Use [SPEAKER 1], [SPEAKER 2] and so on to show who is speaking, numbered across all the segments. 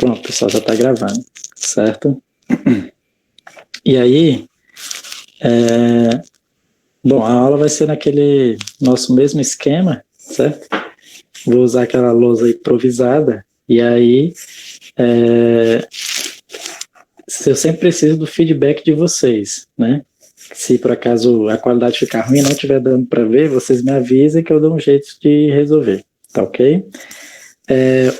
[SPEAKER 1] Pronto, pessoal, já está gravando, certo? E aí, bom, a aula vai ser naquele nosso mesmo esquema, certo? Vou usar aquela lousa improvisada, e aí eu sempre preciso do feedback de vocês, né? Se por acaso a qualidade ficar ruim e não estiver dando para ver, vocês me avisem que eu dou um jeito de resolver, tá ok?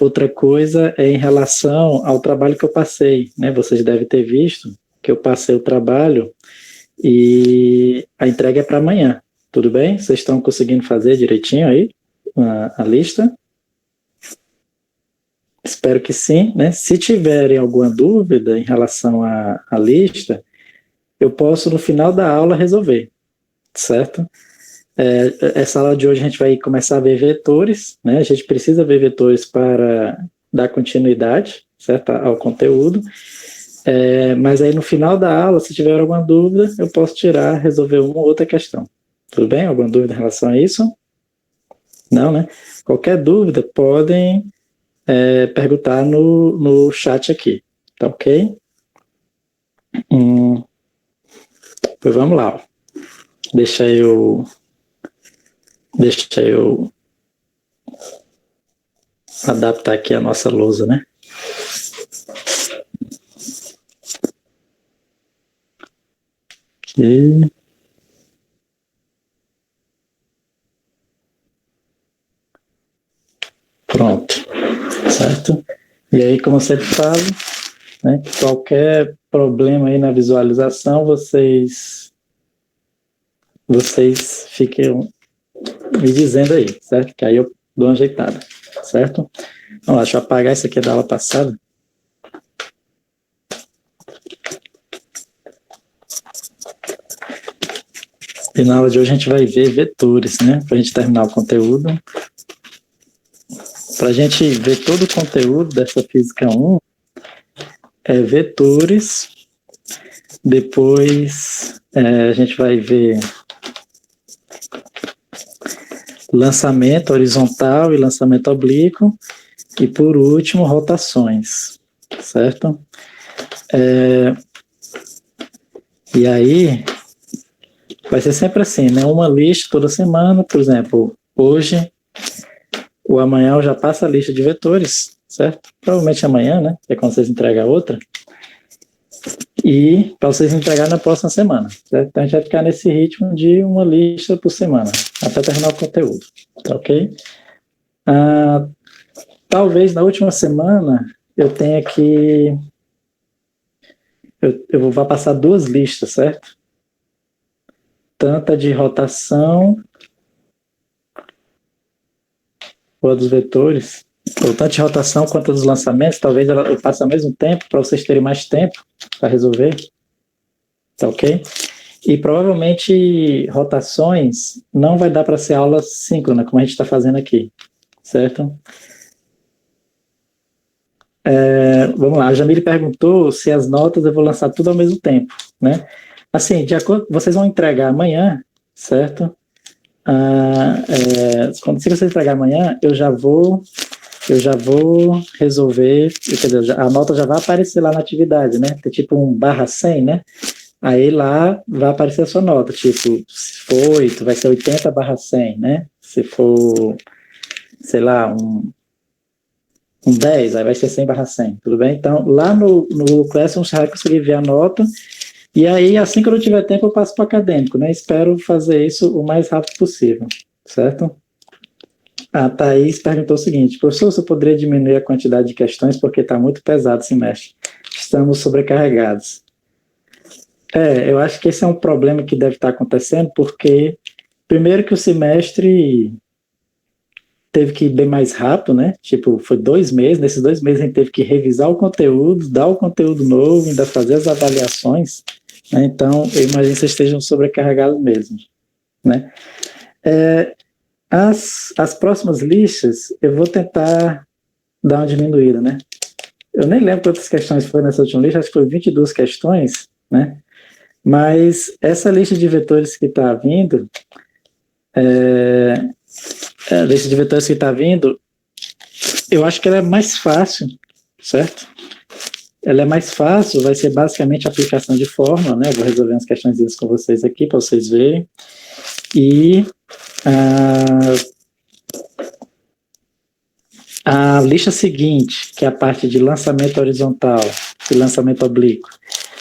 [SPEAKER 1] Outra coisa é em relação ao trabalho que eu passei, né? Vocês devem ter visto que eu passei o trabalho e a entrega é para amanhã, tudo bem? Vocês estão conseguindo fazer direitinho aí a lista? Espero que sim, né? Se tiverem alguma dúvida em relação à lista, eu posso no final da aula resolver, certo? Essa aula de hoje a gente vai começar a ver vetores, né? A gente precisa ver vetores para dar continuidade, certo? Ao conteúdo. Mas aí no final da aula, se tiver alguma dúvida, eu posso resolver uma ou outra questão. Tudo bem? Alguma dúvida em relação a isso? Não, né? Qualquer dúvida, podem perguntar no chat aqui, tá ok? Pois vamos lá. Ó. Deixa eu adaptar aqui a nossa lousa, né? Aqui. Pronto, certo? E aí, como eu sempre falo, né, qualquer problema aí na visualização, vocês fiquem me dizendo aí, certo? Que aí eu dou uma ajeitada, certo? Vamos lá, deixa eu apagar isso aqui da aula passada. E na aula de hoje a gente vai ver vetores, né? Para a gente terminar o conteúdo. Para a gente ver todo o conteúdo dessa Física 1, vetores. Depois a gente vai ver lançamento horizontal e lançamento oblíquo. E por último, rotações, certo? E aí, vai ser sempre assim, né? Uma lista toda semana, por exemplo, hoje, ou amanhã eu já passo a lista de vetores, certo? Provavelmente amanhã, né? Que é quando vocês entregam a outra. E para vocês entregarem na próxima semana, certo? Então a gente vai ficar nesse ritmo de uma lista por semana, até terminar o conteúdo, tá ok? Talvez na última semana eu tenha que... Eu vou passar 2 listas, certo? Tanto a de rotação ou a dos vetores, ou tanto de rotação quanto a dos lançamentos, talvez eu passe ao mesmo tempo, para vocês terem mais tempo para resolver, tá ok? E provavelmente rotações não vai dar para ser aula síncrona, como a gente está fazendo aqui, certo? Vamos lá, a Jamile perguntou se as notas eu vou lançar tudo ao mesmo tempo, né? Assim, de acordo, vocês vão entregar amanhã, certo? Quando vocês entregar amanhã, eu já vou resolver, quer dizer, a nota já vai aparecer lá na atividade, né? Tem tipo um /100, né? Aí lá vai aparecer a sua nota, tipo, se for 8, vai ser 80/100, né? Se for, sei lá, um 10, aí vai ser 100/100, tudo bem? Então, lá no Classroom você vai conseguir ver a nota, e aí, assim que eu não tiver tempo, eu passo para o acadêmico, né? Espero fazer isso o mais rápido possível, certo? A Thaís perguntou o seguinte: professor, você poderia diminuir a quantidade de questões porque está muito pesado o semestre? Estamos sobrecarregados. Eu acho que esse é um problema que deve estar acontecendo, porque, primeiro que o semestre teve que ir bem mais rápido, né? Tipo, foi 2 meses, nesses 2 meses a gente teve que revisar o conteúdo, dar o conteúdo novo, ainda fazer as avaliações, né? Então, eu imagino que vocês estejam sobrecarregados mesmo, né? As próximas listas, eu vou tentar dar uma diminuída, né? Eu nem lembro quantas questões foi nessa última lista, acho que foi 22 questões, né? Mas essa lista de vetores que está vindo, a lista de vetores que está vindo, eu acho que ela é mais fácil certo? Ela é mais fácil, vai ser basicamente aplicação de fórmula, né? Eu vou resolver umas questões com vocês aqui para vocês verem. E a lista seguinte, que é a parte de lançamento horizontal e lançamento oblíquo,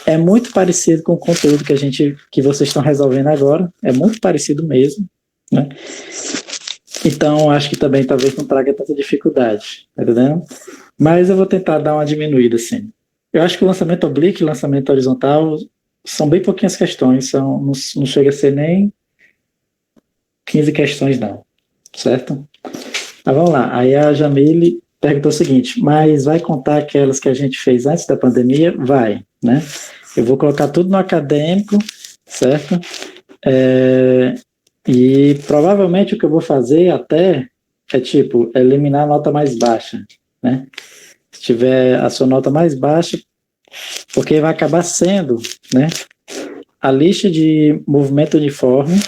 [SPEAKER 1] é muito parecido com o conteúdo que vocês estão resolvendo agora, é muito parecido mesmo, né? Então, acho que também talvez não traga tanta dificuldade, tá entendendo? Mas eu vou tentar dar uma diminuída, assim. Eu acho que o lançamento oblíquo e o lançamento horizontal são bem pouquinhas questões, não chega a ser nem 15 questões, não, certo? Mas vamos lá, aí a Jamile perguntou o seguinte, mas vai contar aquelas que a gente fez antes da pandemia? Vai, né? Eu vou colocar tudo no acadêmico, certo? E provavelmente o que eu vou fazer até é tipo, eliminar a nota mais baixa, né? Se tiver a sua nota mais baixa, porque vai acabar sendo, né? A lista de movimento uniforme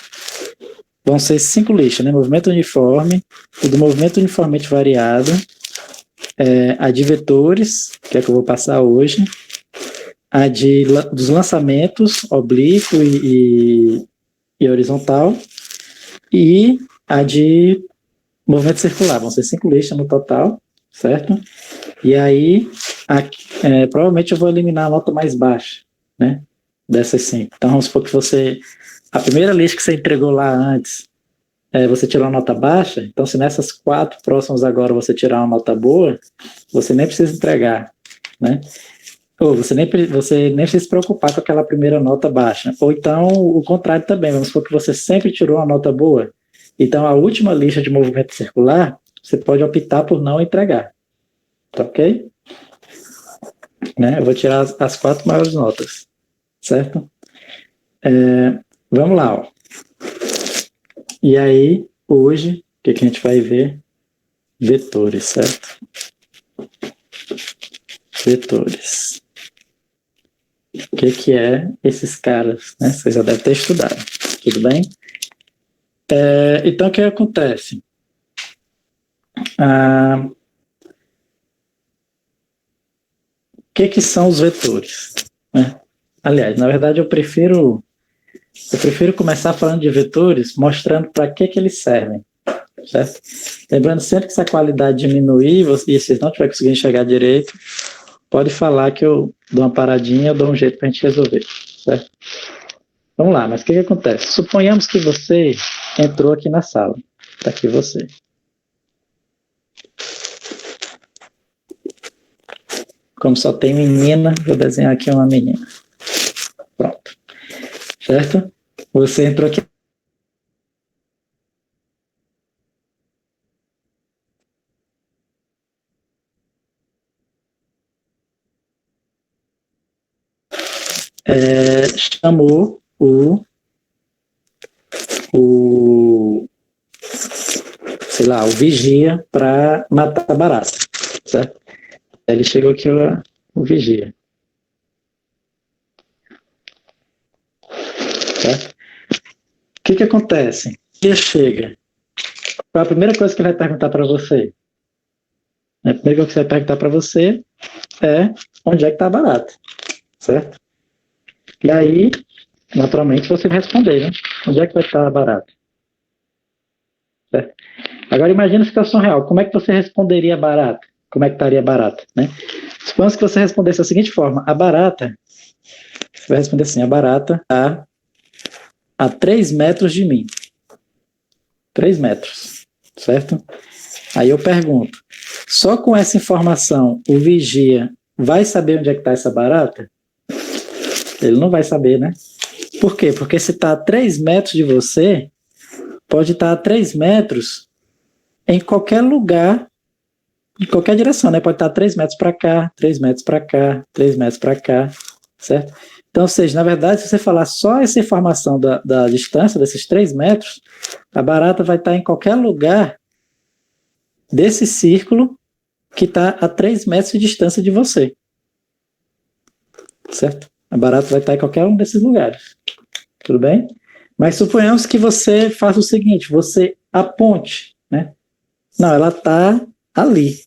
[SPEAKER 1] vão ser 5 listas, né? Movimento uniforme, o do movimento uniformemente variado, a de vetores, que é que eu vou passar hoje, a dos lançamentos oblíquo e horizontal, e a de movimento circular. Vão ser 5 listas no total, certo? E aí, provavelmente eu vou eliminar a nota mais baixa, né? Dessas 5. Então, vamos supor que a primeira lista que você entregou lá antes, você tirou uma nota baixa, então se nessas 4 próximas agora você tirar uma nota boa, você nem precisa entregar, né? Ou você nem precisa se preocupar com aquela primeira nota baixa. Ou então, o contrário também, vamos supor que você sempre tirou uma nota boa, então a última lista de movimento circular, você pode optar por não entregar, tá ok? Né? Eu vou tirar as 4 maiores notas, certo? Vamos lá, ó. E aí, hoje, o que a gente vai ver? Vetores, certo? Vetores. O que é esses caras, né? Você já deve ter estudado, tudo bem? Então, o que acontece? O que são os vetores? Né? Aliás, na verdade, eu prefiro começar falando de vetores, mostrando para que eles servem, certo? Lembrando sempre que se a qualidade diminuir e vocês não estiverem conseguindo enxergar direito, pode falar que eu dou uma paradinha, eu dou um jeito para a gente resolver, certo? Vamos lá, mas o que acontece? Suponhamos que você entrou aqui na sala. Está aqui você. Como só tem menina, vou desenhar aqui uma menina. Pronto. Certo? Você entrou aqui. Chamou sei lá, o vigia para matar a barata, certo? Ele chegou aqui, o vigia. Certo? O que acontece? Ele chega. Qual a primeira coisa que ele vai perguntar para você? A primeira coisa que ele vai perguntar para você é onde é que está a barata, certo? E aí, naturalmente, você vai responder, né? Onde é que vai estar a barata? Certo? Agora, imagina a situação real. Como é que você responderia a barata? Como é que estaria a barata, né? Suponhamos que você respondesse da seguinte forma. A barata, você vai responder assim, a barata está a 3 metros de mim. 3 metros, certo? Aí eu pergunto, só com essa informação o vigia vai saber onde é que está essa barata? Ele não vai saber, né? Por quê? Porque se está a 3 metros de você, pode estar a 3 metros em qualquer lugar, em qualquer direção, né? Pode estar 3 metros para cá, 3 metros para cá, 3 metros para cá, certo? Então, ou seja, na verdade, se você falar só essa informação da distância, desses 3 metros, a barata vai estar em qualquer lugar desse círculo que está a 3 metros de distância de você. Certo? A barata vai estar em qualquer um desses lugares. Tudo bem? Mas suponhamos que você faça o seguinte, você aponte, né? Não, ela está ali.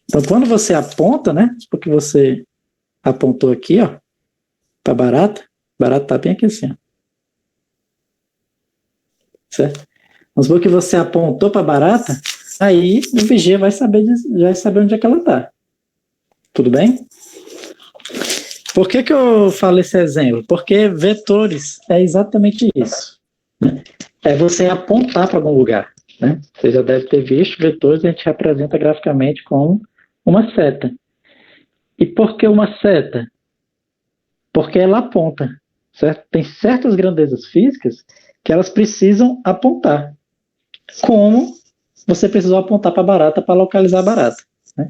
[SPEAKER 1] Então, quando você aponta, né? Porque você apontou aqui, ó, para barata tá bem aqui assim, ó. Certo? Vamos supor que você apontou para barata, aí o vigia vai saber onde é que ela tá. Tudo bem? Por que eu falo esse exemplo? Porque vetores é exatamente isso. Né? É você apontar para algum lugar. Né? Você já deve ter visto, vetores a gente representa graficamente como uma seta. E por que uma seta? Porque ela aponta. Certo? Tem certas grandezas físicas que elas precisam apontar. Como você precisou apontar para a barata para localizar a barata. Né?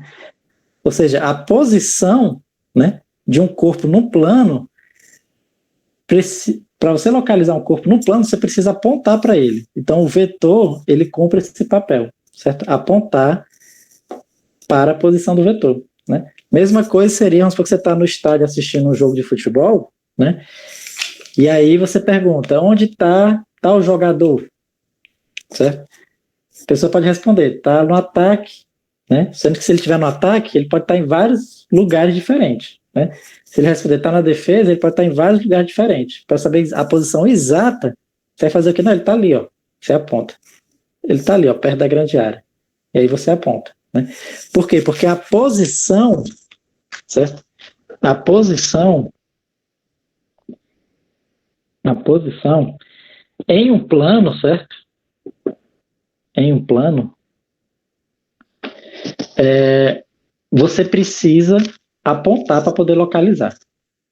[SPEAKER 1] Ou seja, a posição, né, de um corpo no plano, para você localizar um corpo no plano, você precisa apontar para ele. Então, o vetor, ele cumpre esse papel, certo? Apontar para a posição do vetor, né? Mesma coisa seria, vamos supor que você está no estádio assistindo um jogo de futebol, né? E aí você pergunta, onde está tal jogador? Certo? A pessoa pode responder, está no ataque, né? Sendo que se ele estiver no ataque, ele pode estar em vários lugares diferentes, né? Se ele responder está na defesa, ele pode estar em vários lugares diferentes. Para saber a posição exata, você vai fazer o quê? Não, ele está ali, ó. Você aponta. Ele está ali, ó, perto da grande área. E aí você aponta, né? Por quê? Porque a posição, certo? A posição em um plano, certo? Em um plano, você precisa apontar para poder localizar,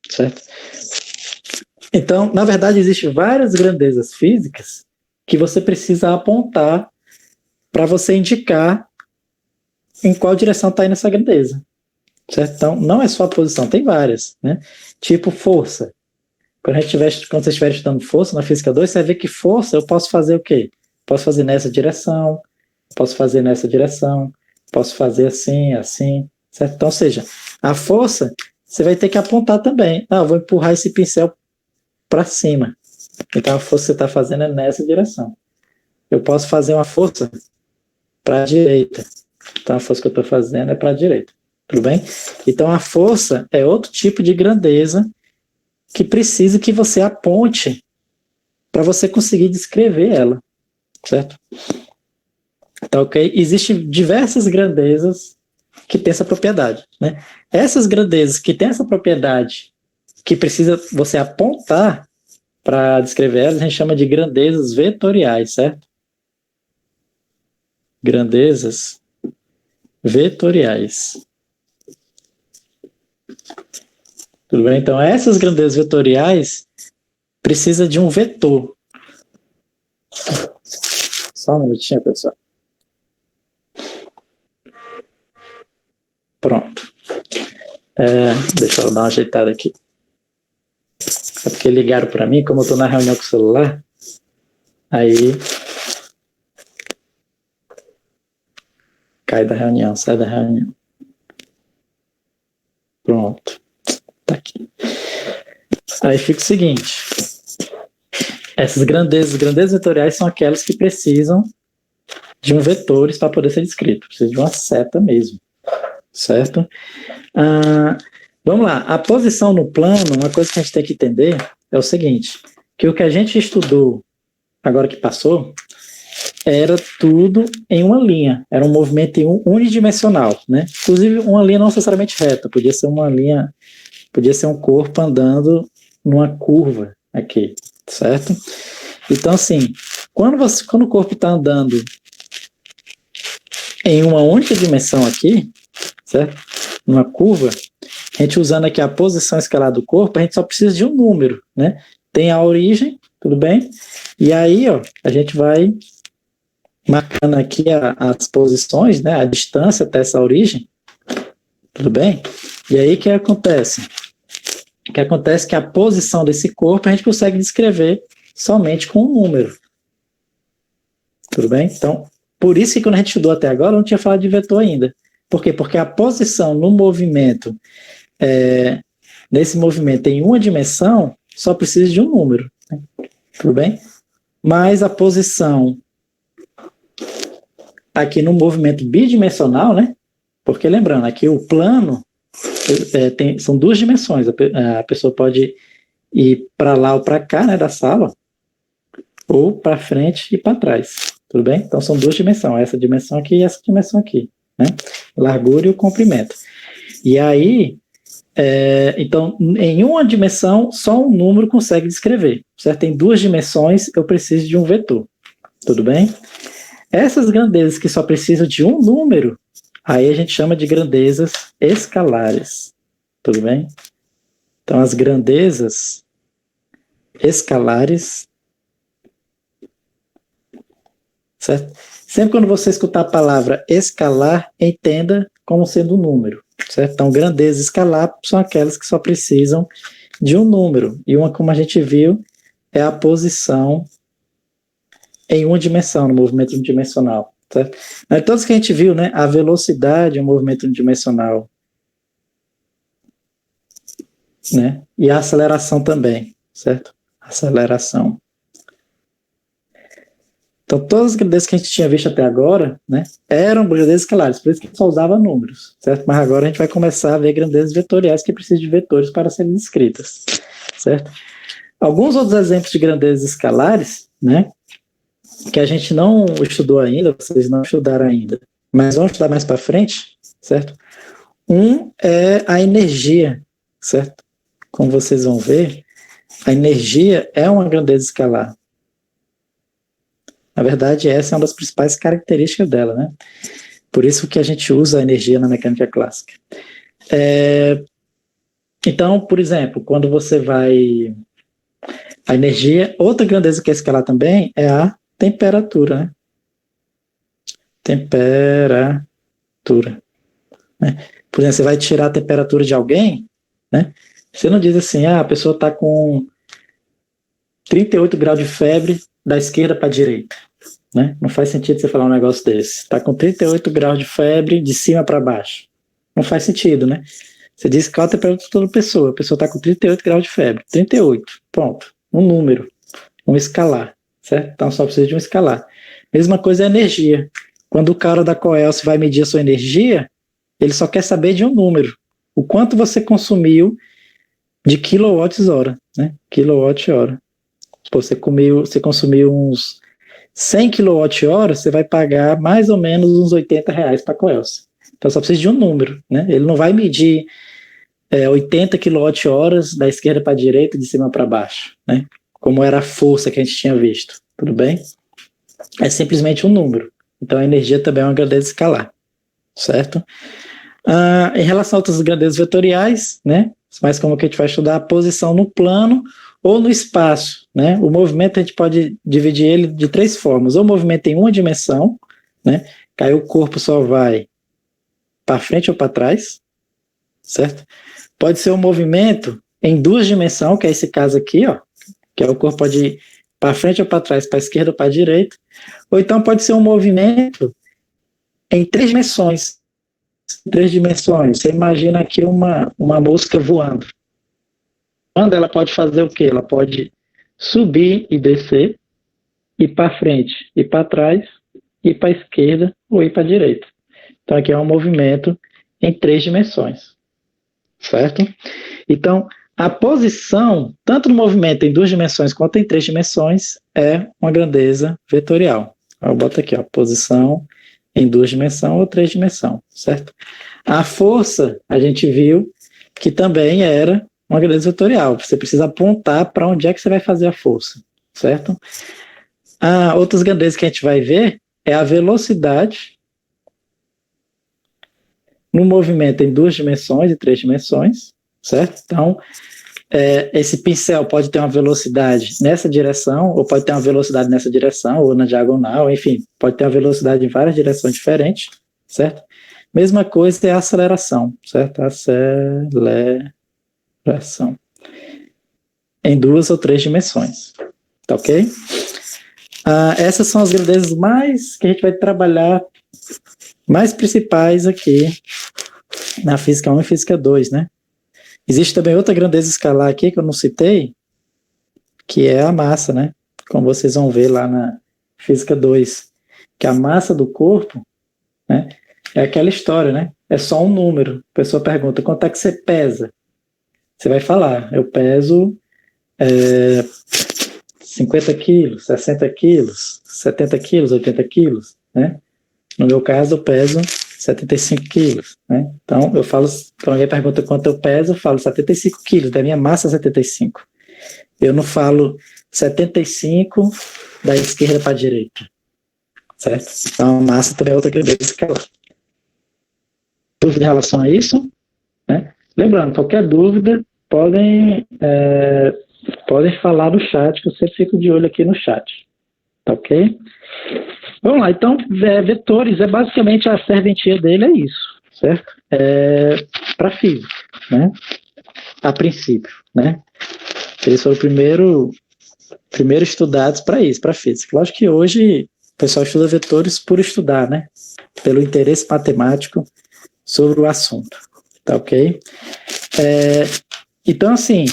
[SPEAKER 1] certo? Então, na verdade, existem várias grandezas físicas que você precisa apontar para você indicar em qual direção está indo essa grandeza, certo? Então, não é só a posição, tem várias, né? Tipo força. Quando você estiver estudando força na Física 2, você vai ver que força eu posso fazer o quê? Posso fazer nessa direção, posso fazer nessa direção, posso fazer assim, assim, certo? Então, ou seja, a força, você vai ter que apontar também. Ah, eu vou empurrar esse pincel para cima. Então, a força que você está fazendo é nessa direção. Eu posso fazer uma força para a direita. Então, a força que eu estou fazendo é para a direita. Tudo bem? Então, a força é outro tipo de grandeza que precisa que você aponte para você conseguir descrever ela. Certo? Tá ok? Existem diversas grandezas que têm essa propriedade. Né? Essas grandezas que têm essa propriedade, que precisa você apontar para descrever elas, a gente chama de grandezas vetoriais, certo? Grandezas vetoriais. Tudo bem? Então, essas grandezas vetoriais precisam de um vetor. Só um minutinho, pessoal. Pronto. Deixa eu dar uma ajeitada aqui. É porque ligaram para mim, como eu estou na reunião com o celular, aí cai da reunião, sai da reunião. Pronto. Tá aqui. Aí fica o seguinte. Essas grandezas vetoriais são aquelas que precisam de um vetores para poder ser descrito. Precisa de uma seta mesmo. Certo? Vamos lá. A posição no plano, uma coisa que a gente tem que entender é o seguinte, que o que a gente estudou agora que passou era tudo em uma linha. Era um movimento unidimensional, né? Inclusive uma linha não necessariamente reta, podia ser uma linha, podia ser um corpo andando numa curva aqui, certo? Então, assim, quando o corpo está andando em uma única dimensão aqui, certo? Numa curva, a gente usando aqui a posição escalar do corpo, a gente só precisa de um número, né? Tem a origem, tudo bem? E aí, ó, a gente vai marcando aqui as posições, né? A distância até essa origem, tudo bem? E aí, o que acontece? O que acontece é que a posição desse corpo a gente consegue descrever somente com um número. Tudo bem? Então, por isso que quando a gente estudou até agora, eu não tinha falado de vetor ainda. Por quê? Porque a posição no movimento, nesse movimento em uma dimensão, só precisa de um número. Né? Tudo bem? Mas a posição aqui no movimento bidimensional, né? Porque lembrando, aqui o plano são duas dimensões. A pessoa pode ir para lá ou para cá, né, da sala, ou para frente e para trás. Tudo bem? Então são duas dimensões, essa dimensão aqui e essa dimensão aqui, né? Largura e o comprimento. E aí, então, em uma dimensão, só um número consegue descrever, certo? Em duas dimensões, eu preciso de um vetor. Tudo bem? Essas grandezas que só precisam de um número, aí a gente chama de grandezas escalares. Tudo bem? Então, as grandezas escalares, certo? Sempre quando você escutar a palavra escalar, entenda como sendo um número, certo? Então, grandezas escalar são aquelas que só precisam de um número. E uma, como a gente viu, é a posição em uma dimensão, no movimento unidimensional, certo? Mas todos que a gente viu, né? A velocidade é um movimento unidimensional, né? E a aceleração também, certo? Aceleração. Então, todas as grandezas que a gente tinha visto até agora, né, eram grandezas escalares, por isso que a gente só usava números, certo? Mas agora a gente vai começar a ver grandezas vetoriais que precisam de vetores para serem descritas, certo? Alguns outros exemplos de grandezas escalares, né, que a gente não estudou ainda, vocês não estudaram ainda, mas vamos estudar mais para frente, certo? Um é a energia, certo? Como vocês vão ver, a energia é uma grandeza escalar. Na verdade, essa é uma das principais características dela, né? Por isso que a gente usa a energia na mecânica clássica. Então, por exemplo, quando você vai... A energia, outra grandeza que é escalar também é a temperatura, né? Temperatura. Né? Por exemplo, você vai tirar a temperatura de alguém, né? Você não diz assim, a pessoa está com 38 graus de febre da esquerda para a direita. Né? Não faz sentido você falar um negócio desse. Está com 38 graus de febre de cima para baixo. Não faz sentido, né? Você diz qual a temperatura da pessoa. A pessoa está com 38 graus de febre. 38. Pronto. Um número. Um escalar. Certo? Então só precisa de um escalar. Mesma coisa é a energia. Quando o cara da Coelce vai medir a sua energia, ele só quer saber de um número. O quanto você consumiu de quilowatts-hora. Né? Quilowatt-hora. Você consumiu uns 100 kWh, você vai pagar mais ou menos uns R$ 80 para a Coelce. Então só precisa de um número, né? Ele não vai medir 80 kWh da esquerda para a direita, de cima para baixo, né? Como era a força que a gente tinha visto, tudo bem? É simplesmente um número. Então a energia também é uma grandeza escalar, certo? Em relação a outras grandezas vetoriais, né? Mas como que a gente vai estudar a posição no plano ou no espaço, né? O movimento a gente pode dividir ele de três formas. Ou o movimento em uma dimensão, né? Que aí o corpo só vai para frente ou para trás, certo? Pode ser um movimento em duas dimensões, que é esse caso aqui, ó, que é o corpo pode ir para frente ou para trás, para a esquerda ou para a direita. Ou então pode ser um movimento em três dimensões. Três dimensões. Você imagina aqui uma mosca voando. Quando ela pode fazer o quê? Ela pode subir e descer, ir para frente, ir para trás, ir para a esquerda ou ir para a direita. Então aqui é um movimento em três dimensões, certo? Então a posição, tanto no movimento em duas dimensões quanto em três dimensões, é uma grandeza vetorial. Eu boto aqui, ó, posição em duas dimensões ou três dimensões, certo? A força, a gente viu que também era uma grandeza vetorial. Você precisa apontar para onde é que você vai fazer a força, certo? Outras grandezas que a gente vai ver é a velocidade no movimento em duas dimensões e três dimensões, certo? Então, esse pincel pode ter uma velocidade nessa direção, ou pode ter uma velocidade nessa direção, ou na diagonal, enfim, pode ter uma velocidade em várias direções diferentes, certo? Mesma coisa é a aceleração, certo? Aceleração. Em duas ou três dimensões, tá ok? Essas são as grandezas mais que a gente vai trabalhar, mais principais aqui na Física 1 e Física 2, né? Existe também outra grandeza escalar aqui que eu não citei, que é a massa, né? Como vocês vão ver lá na Física 2, que a massa do corpo, né, É aquela história, né? É só um número. A pessoa pergunta, quanto é que você pesa? Você vai falar, eu peso 50 quilos, 60 quilos, 70 quilos, 80 quilos, né? No meu caso, eu peso 75 quilos, né? Então, eu falo, quando alguém pergunta quanto eu peso, eu falo 75 quilos, da minha massa 75. Eu não falo 75 da esquerda para a direita, certo? Então, a massa também é outra grandeza que é lá. Dúvida em relação a isso? Né? Lembrando, qualquer dúvida, podem falar no chat, que eu sempre fico de olho aqui no chat. Tá ok? Vamos lá, então, vetores, basicamente a serventia dele é isso, certo? Para física, né? A princípio, né? Eles foram primeiro estudados para isso, para física. Lógico que hoje o pessoal estuda vetores por estudar, né? Pelo interesse matemático sobre o assunto, tá ok? Então, assim,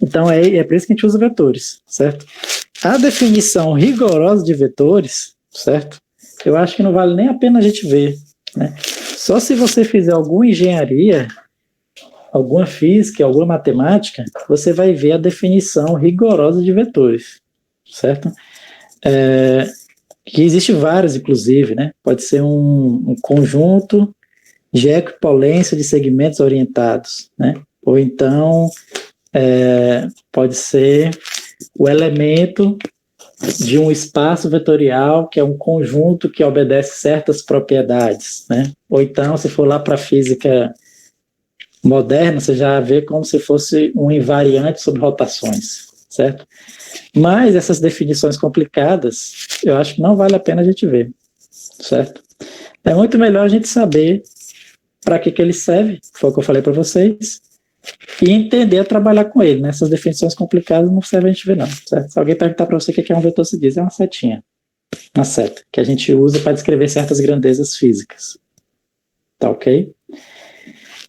[SPEAKER 1] é por isso que a gente usa vetores, certo? A definição rigorosa de vetores, certo? Eu acho que não vale nem a pena a gente ver, né? Só se você fizer alguma engenharia, alguma física, alguma matemática, você vai ver a definição rigorosa de vetores, certo? Que existe várias, inclusive, né? Pode ser um conjunto de equipolência de segmentos orientados, né? Ou então pode ser o elemento de um espaço vetorial que é um conjunto que obedece certas propriedades, né? Ou então, se for lá para a física moderna, você já vê como se fosse um invariante sobre rotações, certo? Mas essas definições complicadas, eu acho que não vale a pena a gente ver, certo? É muito melhor a gente saber para que ele serve, foi o que eu falei para vocês, e entender a trabalhar com ele, né? Essas definições complicadas não serve a gente ver, não, certo? Se alguém perguntar para você o que é um vetor, se diz, é uma setinha, uma seta, que a gente usa para descrever certas grandezas físicas. Tá ok?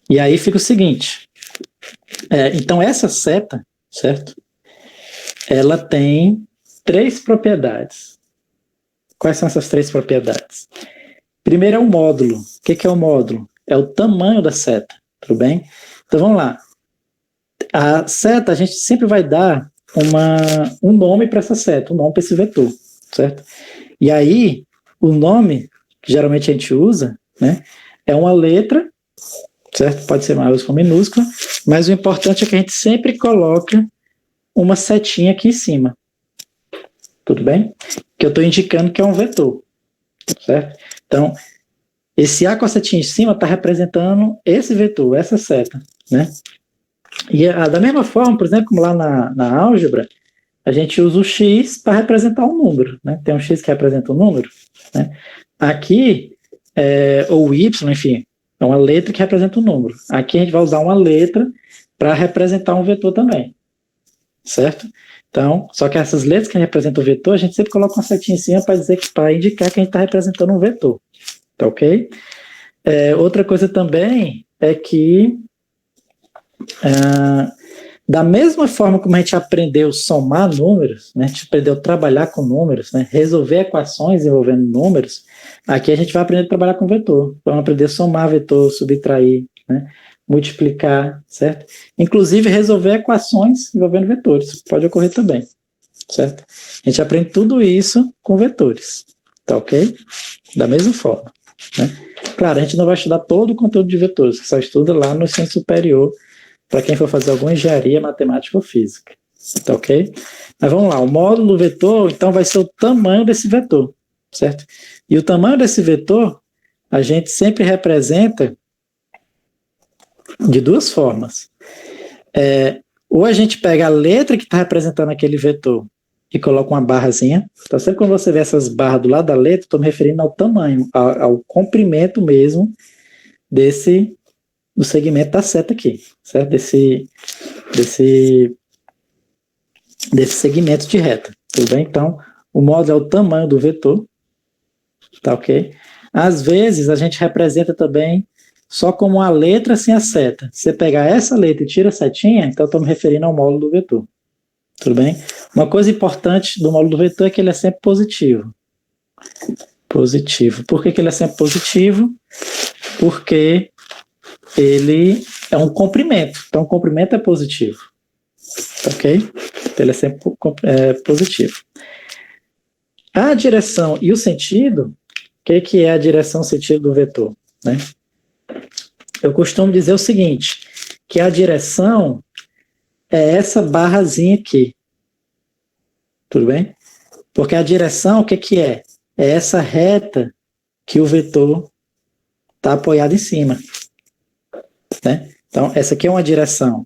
[SPEAKER 1] E aí fica o seguinte, então essa seta, certo? Ela tem 3 propriedades. Quais são essas 3 propriedades? Primeiro é o módulo. O que é o módulo? É o tamanho da seta, tudo bem? Então vamos lá. A seta, a gente sempre vai dar um nome para essa seta, um nome para esse vetor, certo? E aí, o nome que geralmente a gente usa, né, é uma letra, certo? Pode ser maiúscula ou minúscula, mas o importante é que a gente sempre coloca uma setinha aqui em cima, tudo bem? Que eu estou indicando que é um vetor, certo? Então, esse A com a setinha em cima está representando esse vetor, essa seta, né? E da mesma forma, por exemplo, como lá na álgebra, a gente usa o x para representar um número, né? Tem um x que representa um número, né? Aqui, ou y, enfim, é uma letra que representa um número. Aqui a gente vai usar uma letra para representar um vetor também, certo? Então, só que essas letras que representam o vetor, a gente sempre coloca uma setinha em cima para indicar que a gente está representando um vetor, tá ok? Outra coisa também é que da mesma forma como a gente aprendeu a somar números, né, a gente aprendeu a trabalhar com números, né, resolver equações envolvendo números, aqui a gente vai aprender a trabalhar com vetor. Vamos aprender a somar vetor, subtrair, né, multiplicar, certo? Inclusive resolver equações envolvendo vetores, pode ocorrer também, certo? A gente aprende tudo isso com vetores, tá ok? Da mesma forma, né? Claro, a gente não vai estudar todo o conteúdo de vetores, que só estuda lá no ensino superior, para quem for fazer alguma engenharia, matemática ou física, tá ok? Mas vamos lá, o módulo do vetor, então, vai ser o tamanho desse vetor, certo? E o tamanho desse vetor, a gente sempre representa de 2 formas. Ou a gente pega a letra que está representando aquele vetor e coloca uma barrazinha. Então, sempre quando você vê essas barras do lado da letra, estou me referindo ao tamanho, ao comprimento mesmo do segmento da seta aqui, certo? Desse segmento de reta, tudo bem? Então, o módulo é o tamanho do vetor, tá ok? Às vezes, a gente representa também só como uma letra sem a seta. Se você pegar essa letra e tira a setinha, então eu estou me referindo ao módulo do vetor, tudo bem? Uma coisa importante do módulo do vetor é que ele é sempre positivo. positivo. Por que ele é sempre positivo? Porque ele é um comprimento. Então, o comprimento é positivo. Ok? Então, ele é sempre positivo. A direção e o sentido, o que é a direção e o sentido do vetor? Né? Eu costumo dizer o seguinte, que a direção é essa barrazinha aqui. Tudo bem? Porque a direção, o que é? É essa reta que o vetor está apoiado em cima. Né? Então, essa aqui é uma direção.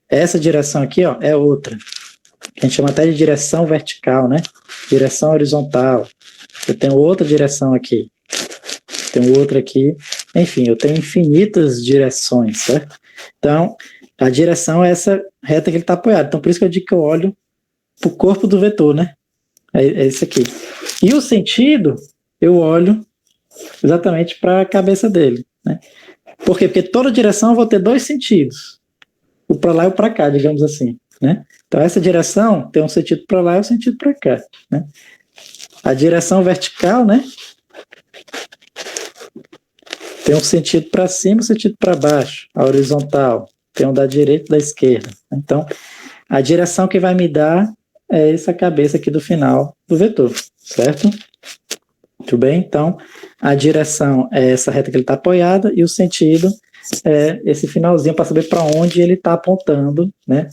[SPEAKER 1] Essa direção aqui, ó, é outra. A gente chama até de direção vertical, né? Direção horizontal. Eu tenho outra direção aqui. Tenho outra aqui. Enfim, eu tenho infinitas direções, certo? Então, a direção é essa reta que ele está apoiado. Então, por isso que eu digo que eu olho para o corpo do vetor, né? É esse aqui. E o sentido, eu olho exatamente para a cabeça dele, né? Por quê? Porque toda direção eu vou ter dois sentidos. O para lá e o para cá, digamos assim, né? Então, essa direção tem um sentido para lá e um sentido para cá, né? A direção vertical, né? Tem um sentido para cima e um sentido para baixo. A horizontal tem um da direita e da esquerda. Então, a direção que vai me dar é essa cabeça aqui do final do vetor, certo? Muito bem? Então, a direção é essa reta que ele está apoiada e o sentido é esse finalzinho para saber para onde ele está apontando, né?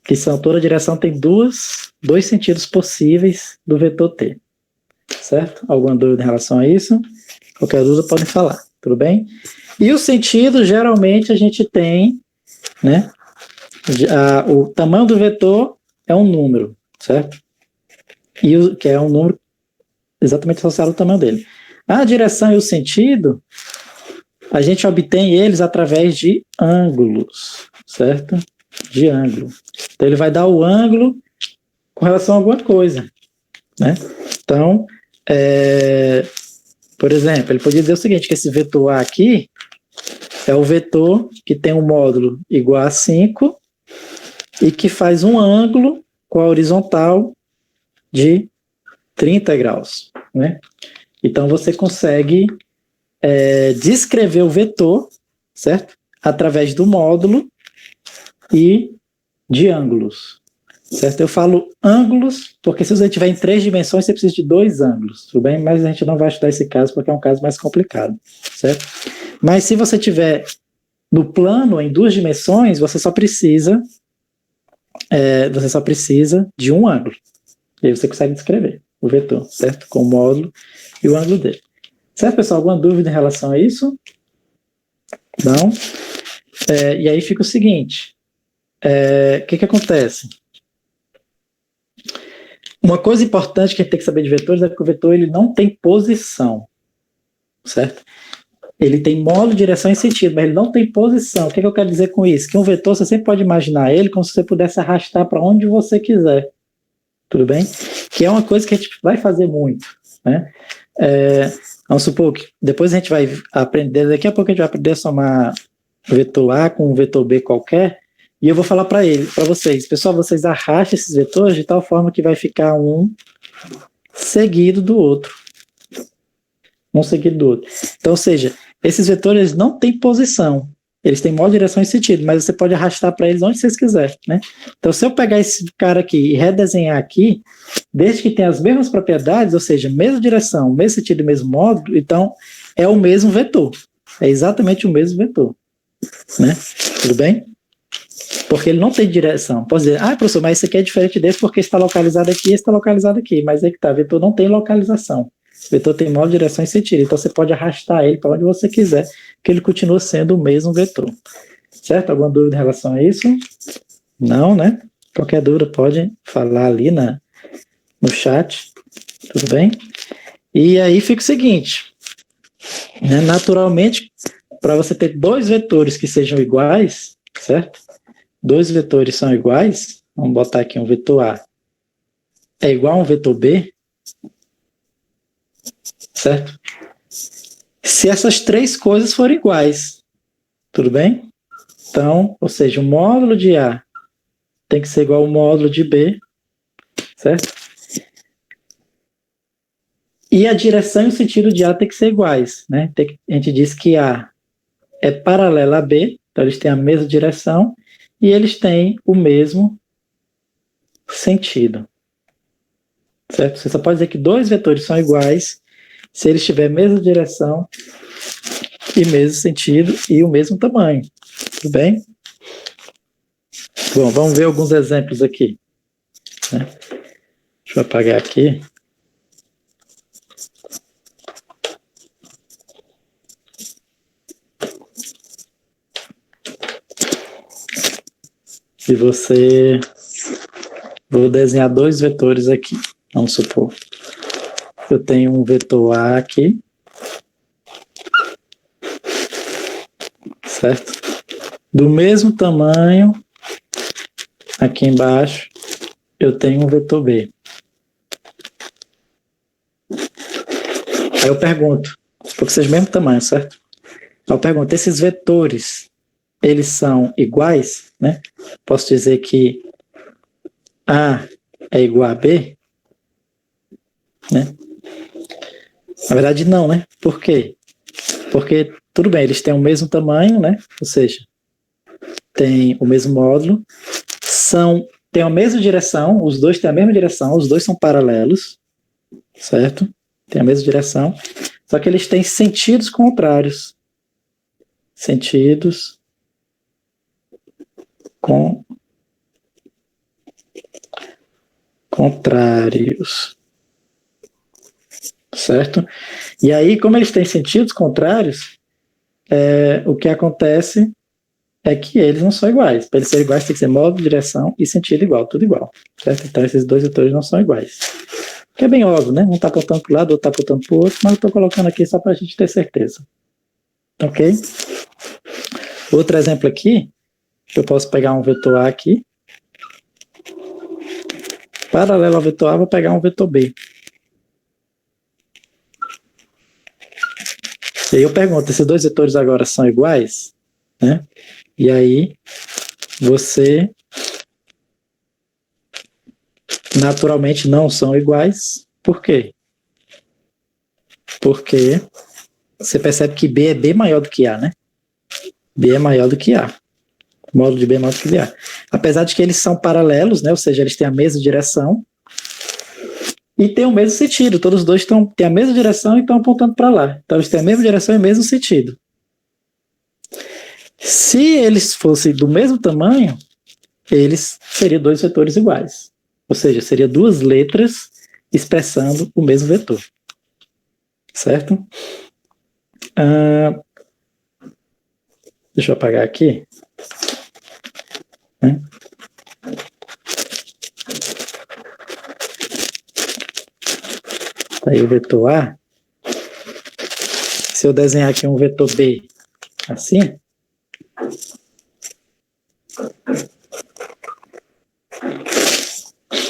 [SPEAKER 1] Que são, toda direção tem dois sentidos possíveis do vetor ter, certo? Alguma dúvida em relação a isso? Qualquer dúvida podem falar, tudo bem? E o sentido, geralmente, a gente tem, né? O tamanho do vetor é um número, certo? Que é um número exatamente associado ao tamanho dele. A direção e o sentido, a gente obtém eles através de ângulos, certo? De ângulo. Então, ele vai dar o ângulo com relação a alguma coisa, né? Então, por exemplo, ele podia dizer o seguinte, que esse vetor A aqui é o vetor que tem um módulo igual a 5 e que faz um ângulo com a horizontal de 30 graus, né? Então, você consegue descrever o vetor, certo? Através do módulo e de ângulos, certo? Eu falo ângulos, porque se você tiver em 3 dimensões, você precisa de 2 ângulos, tudo bem? Mas a gente não vai estudar esse caso, porque é um caso mais complicado, certo? Mas se você tiver no plano, em 2 dimensões, você só precisa de um ângulo. E aí você consegue descrever o vetor, certo? Com o módulo e o ângulo dele. Certo, pessoal? Alguma dúvida em relação a isso? Não? E aí fica o seguinte. O que acontece? Uma coisa importante que a gente tem que saber de vetores é que o vetor ele não tem posição, certo? Ele tem módulo, direção e sentido, mas ele não tem posição. O que eu quero dizer com isso? Que um vetor, você sempre pode imaginar ele como se você pudesse arrastar para onde você quiser. Tudo bem? Que é uma coisa que a gente vai fazer muito, né? Vamos supor que depois a gente vai aprender, daqui a pouco a gente vai aprender a somar vetor A com um vetor B qualquer, e eu vou falar para vocês, pessoal, vocês arrastem esses vetores de tal forma que vai ficar um seguido do outro. Um seguido do outro. Então, ou seja, esses vetores não têm posição. Eles têm módulo, direção e sentido, mas você pode arrastar para eles onde vocês quiserem, né? Então, se eu pegar esse cara aqui e redesenhar aqui, desde que tenha as mesmas propriedades, ou seja, mesma direção, mesmo sentido e mesmo módulo, então é o mesmo vetor. É exatamente o mesmo vetor, né? Tudo bem? Porque ele não tem direção. Pode dizer, professor, mas esse aqui é diferente desse porque está localizado aqui e está localizado aqui. Mas é que tá, vetor não tem localização. O vetor tem módulo, direção e sentido. Então você pode arrastar ele para onde você quiser, que ele continua sendo o mesmo vetor. Certo? Alguma dúvida em relação a isso? Não, né? Qualquer dúvida pode falar ali no chat. Tudo bem? E aí fica o seguinte. Né? Naturalmente, para você ter 2 vetores que sejam iguais, certo? 2 vetores são iguais, vamos botar aqui um vetor A é igual a um vetor B, certo? Se essas 3 coisas forem iguais, tudo bem? Então, ou seja, o módulo de A tem que ser igual ao módulo de B, certo? E a direção e o sentido de A tem que ser iguais, né? A gente diz que A é paralela a B, então eles têm a mesma direção e eles têm o mesmo sentido. Certo? Você só pode dizer que dois vetores são iguais se eles tiverem a mesma direção e mesmo sentido e o mesmo tamanho. Tudo bem? Bom, vamos ver alguns exemplos aqui. Né? Deixa eu apagar aqui. E você... Vou desenhar dois vetores aqui. Vamos supor. Eu tenho um vetor A aqui. Certo? Do mesmo tamanho, aqui embaixo, eu tenho um vetor B. Aí eu pergunto, porque seja o mesmo tamanho, certo? Aí eu pergunto, esses vetores, eles são iguais, né? Posso dizer que A é igual a B, né? Na verdade, não, né? Por quê? Porque, tudo bem, eles têm o mesmo tamanho, né? Ou seja, tem o mesmo módulo, têm a mesma direção, os dois têm a mesma direção, os dois são paralelos, certo? Tem a mesma direção, só que eles têm sentidos contrários. Sentidos contrários. Certo? E aí, como eles têm sentidos contrários, o que acontece é que eles não são iguais. Para eles serem iguais, tem que ser módulo, direção e sentido igual, tudo igual. Certo? Então, esses dois vetores não são iguais. Que é bem óbvio, né? Um está apontando para o lado, outro está apontando para o outro, mas eu estou colocando aqui só para a gente ter certeza. Ok? Outro exemplo aqui, eu posso pegar um vetor A aqui. Paralelo ao vetor A, vou pegar um vetor B. E aí eu pergunto, esses dois vetores agora são iguais? Né? E aí, você naturalmente não são iguais. Por quê? Porque você percebe que B é B maior do que A, né? B é maior do que A. O módulo de B é maior do que A. Apesar de que eles são paralelos, né? Ou seja, eles têm a mesma direção e têm o mesmo sentido. Todos os dois têm a mesma direção e estão apontando para lá. Então, eles têm a mesma direção e o mesmo sentido. Se eles fossem do mesmo tamanho, eles seriam dois vetores iguais. Ou seja, seriam duas letras expressando o mesmo vetor. Certo? Deixa eu apagar aqui. Aí o vetor A. Se eu desenhar aqui um vetor B assim,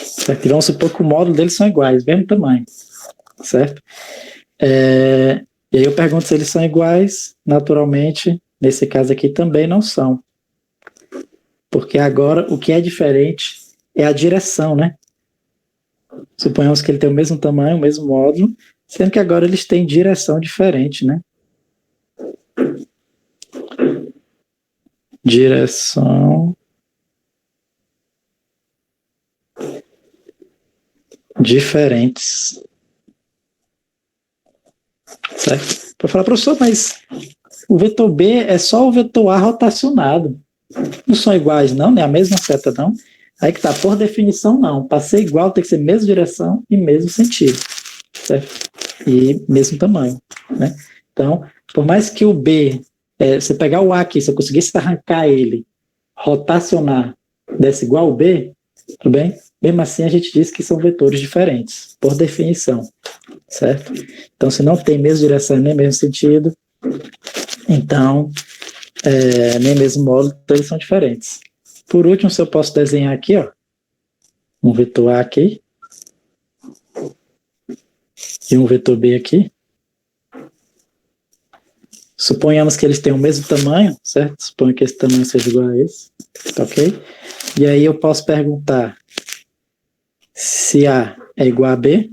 [SPEAKER 1] certo? E vamos supor que o módulo deles são iguais, mesmo tamanho, certo? E aí eu pergunto se eles são iguais, naturalmente, nesse caso aqui também não são. Porque agora o que é diferente é a direção, né? Suponhamos que ele tem o mesmo tamanho, o mesmo módulo, sendo que agora eles têm direção diferente, né? Direção diferentes. Certo? Para falar, professor, mas o vetor B é só o vetor A rotacionado. Não são iguais, não? Nem a mesma seta, não? Aí que tá, por definição, não. Para ser igual, tem que ser mesma direção e mesmo sentido. Certo? E mesmo tamanho. Né? Então, por mais que o B, você pegar o A aqui, se eu conseguisse arrancar ele, rotacionar, desse igual ao B, tudo bem? Mesmo assim, a gente diz que são vetores diferentes, por definição. Certo? Então, se não tem mesma direção nem mesmo sentido, então, nem mesmo módulo, então eles são diferentes. Por último, se eu posso desenhar aqui, ó, um vetor A aqui, e um vetor B aqui. Suponhamos que eles têm o mesmo tamanho, certo? Suponho que esse tamanho seja igual a esse, ok? E aí eu posso perguntar se A é igual a B,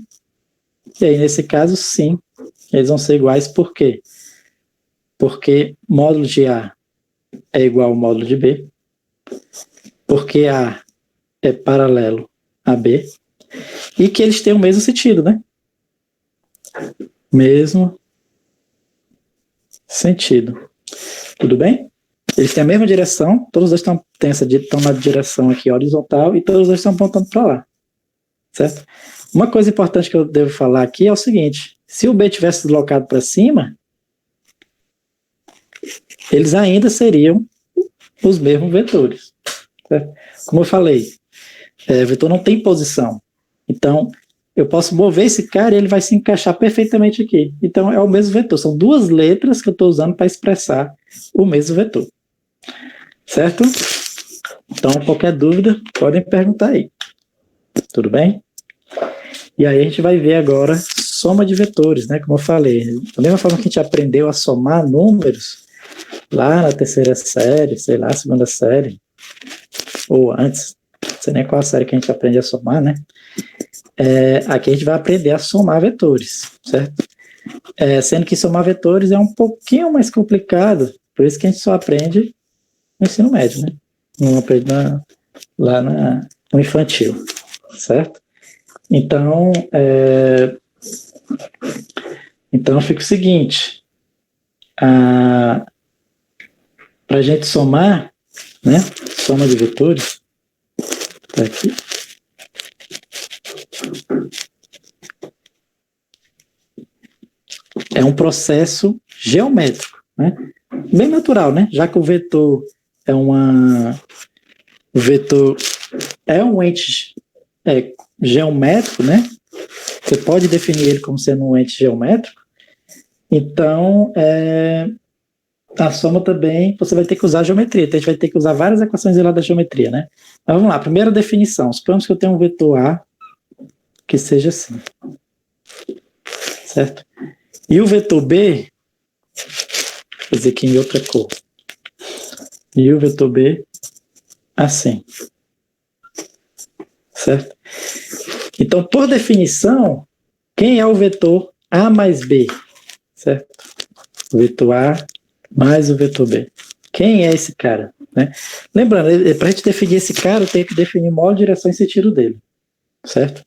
[SPEAKER 1] E aí, nesse caso, sim, eles vão ser iguais. Por quê? Porque módulo de A é igual ao módulo de B, porque A é paralelo a B, e que eles têm o mesmo sentido, né? Mesmo sentido. Tudo bem? Eles têm a mesma direção, todos dois estão na direção aqui horizontal, e todos dois estão apontando para lá. Certo? Uma coisa importante que eu devo falar aqui é o seguinte: se o B tivesse deslocado para cima, eles ainda seriam os mesmos vetores. Certo? Como eu falei, o vetor não tem posição. Então, eu posso mover esse cara e ele vai se encaixar perfeitamente aqui. Então, é o mesmo vetor. São duas letras que eu estou usando para expressar o mesmo vetor. Certo? Então, qualquer dúvida, podem perguntar aí. Tudo bem? E aí a gente vai ver agora soma de vetores, né? Como eu falei, da mesma forma que a gente aprendeu a somar números lá na terceira série, sei lá, segunda série, ou antes, não sei nem qual a série que a gente aprende a somar, né? Aqui a gente vai aprender a somar vetores, certo? Sendo que somar vetores é um pouquinho mais complicado, por isso que a gente só aprende no ensino médio, né? Não aprende lá no infantil, certo? Então, fica o seguinte, para a gente somar, né? Soma de vetores, tá aqui. É um processo geométrico, né? Bem natural, né? Já que o vetor é um ente geométrico, né? Você pode definir ele como sendo um ente geométrico. Então, a soma também, você vai ter que usar geometria. Então, a gente vai ter que usar várias equações lá da geometria, né? Mas vamos lá, primeira definição. Suponhamos que eu tenho um vetor A que seja assim. Certo? E o vetor B, vou fazer aqui em outra cor. E o vetor B, assim. Certo? Então, por definição, quem é o vetor A mais B? Certo? O vetor A mais o vetor B. Quem é esse cara? Né? Lembrando, para a gente definir esse cara, eu tenho que definir modo, direção e sentido dele. Certo?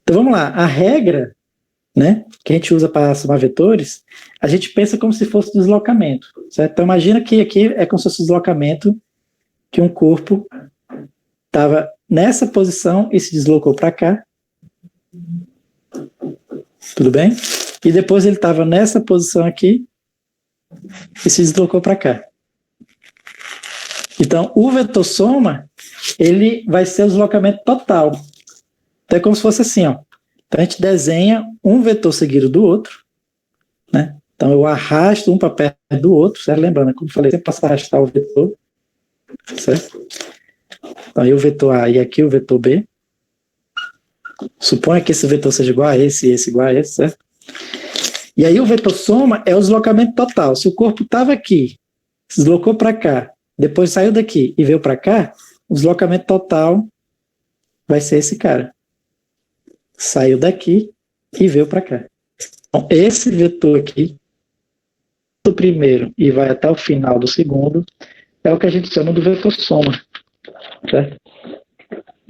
[SPEAKER 1] Então, vamos lá. A regra, né, que a gente usa para somar vetores, a gente pensa como se fosse deslocamento. Certo? Então, imagina que aqui é como se fosse deslocamento, que um corpo estava nessa posição e se deslocou para cá. Tudo bem? E depois ele estava nessa posição aqui e se deslocou para cá. Então, o vetor soma, ele vai ser o deslocamento total. Então, é como se fosse assim, ó. Então, a gente desenha um vetor seguido do outro, né? Então, eu arrasto um para perto do outro, certo? Lembrando, como eu falei, sempre posso arrastar o vetor, certo? Então, aí o vetor A e aqui o vetor B. Suponha que esse vetor seja igual a esse e esse igual a esse, certo? E aí o vetor soma é o deslocamento total. Se o corpo estava aqui, se deslocou para cá, depois saiu daqui e veio para cá, o deslocamento total vai ser esse cara. Saiu daqui e veio para cá. Então, esse vetor aqui, do primeiro e vai até o final do segundo, é o que a gente chama do vetor soma. Certo?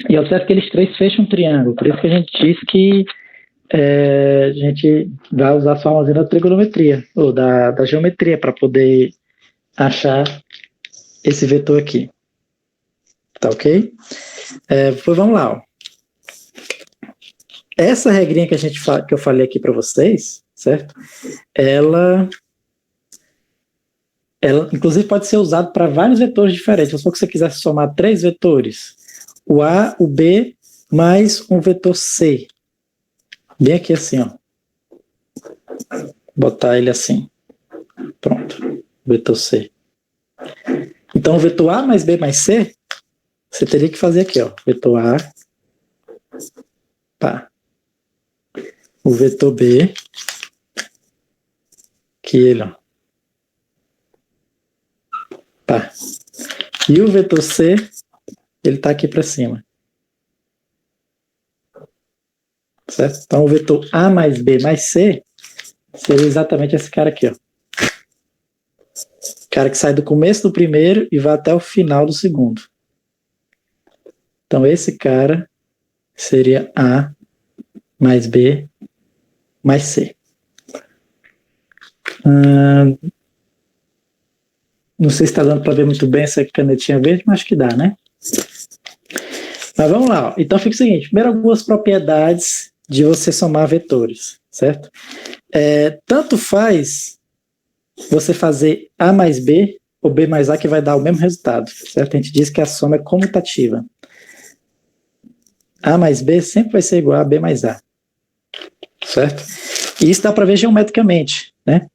[SPEAKER 1] E é certo que eles três fecham um triângulo, por isso que a gente diz que a gente vai usar as formas da trigonometria, ou da geometria, para poder achar esse vetor aqui. Tá ok? Pois vamos lá. Ó. Essa regrinha que eu falei aqui para vocês, certo? Ela inclusive pode ser usada para vários vetores diferentes. Se você quisesse somar 3 vetores, o A, o B, mais um vetor C. Bem aqui assim, ó. Botar ele assim. Pronto. Vetor C. Então, o vetor A mais B mais C, você teria que fazer aqui, ó. Vetor A, pá. O vetor B, que ele, ó. Pá. E o vetor C, ele tá aqui para cima. certo? Então, o vetor A mais B mais C seria exatamente esse cara aqui, ó. O cara que sai do começo do primeiro e vai até o final do segundo. Então, esse cara seria A mais B mais C. Não sei se está dando para ver muito bem essa canetinha verde, mas acho que dá, né? Mas vamos lá. Ó. Então, fica o seguinte. Primeiro, algumas propriedades de você somar vetores, certo? Tanto faz você fazer A mais B ou B mais A que vai dar o mesmo resultado, certo? A gente diz que a soma é comutativa. A mais B sempre vai ser igual a B mais A, certo? E isso dá para ver geometricamente, né?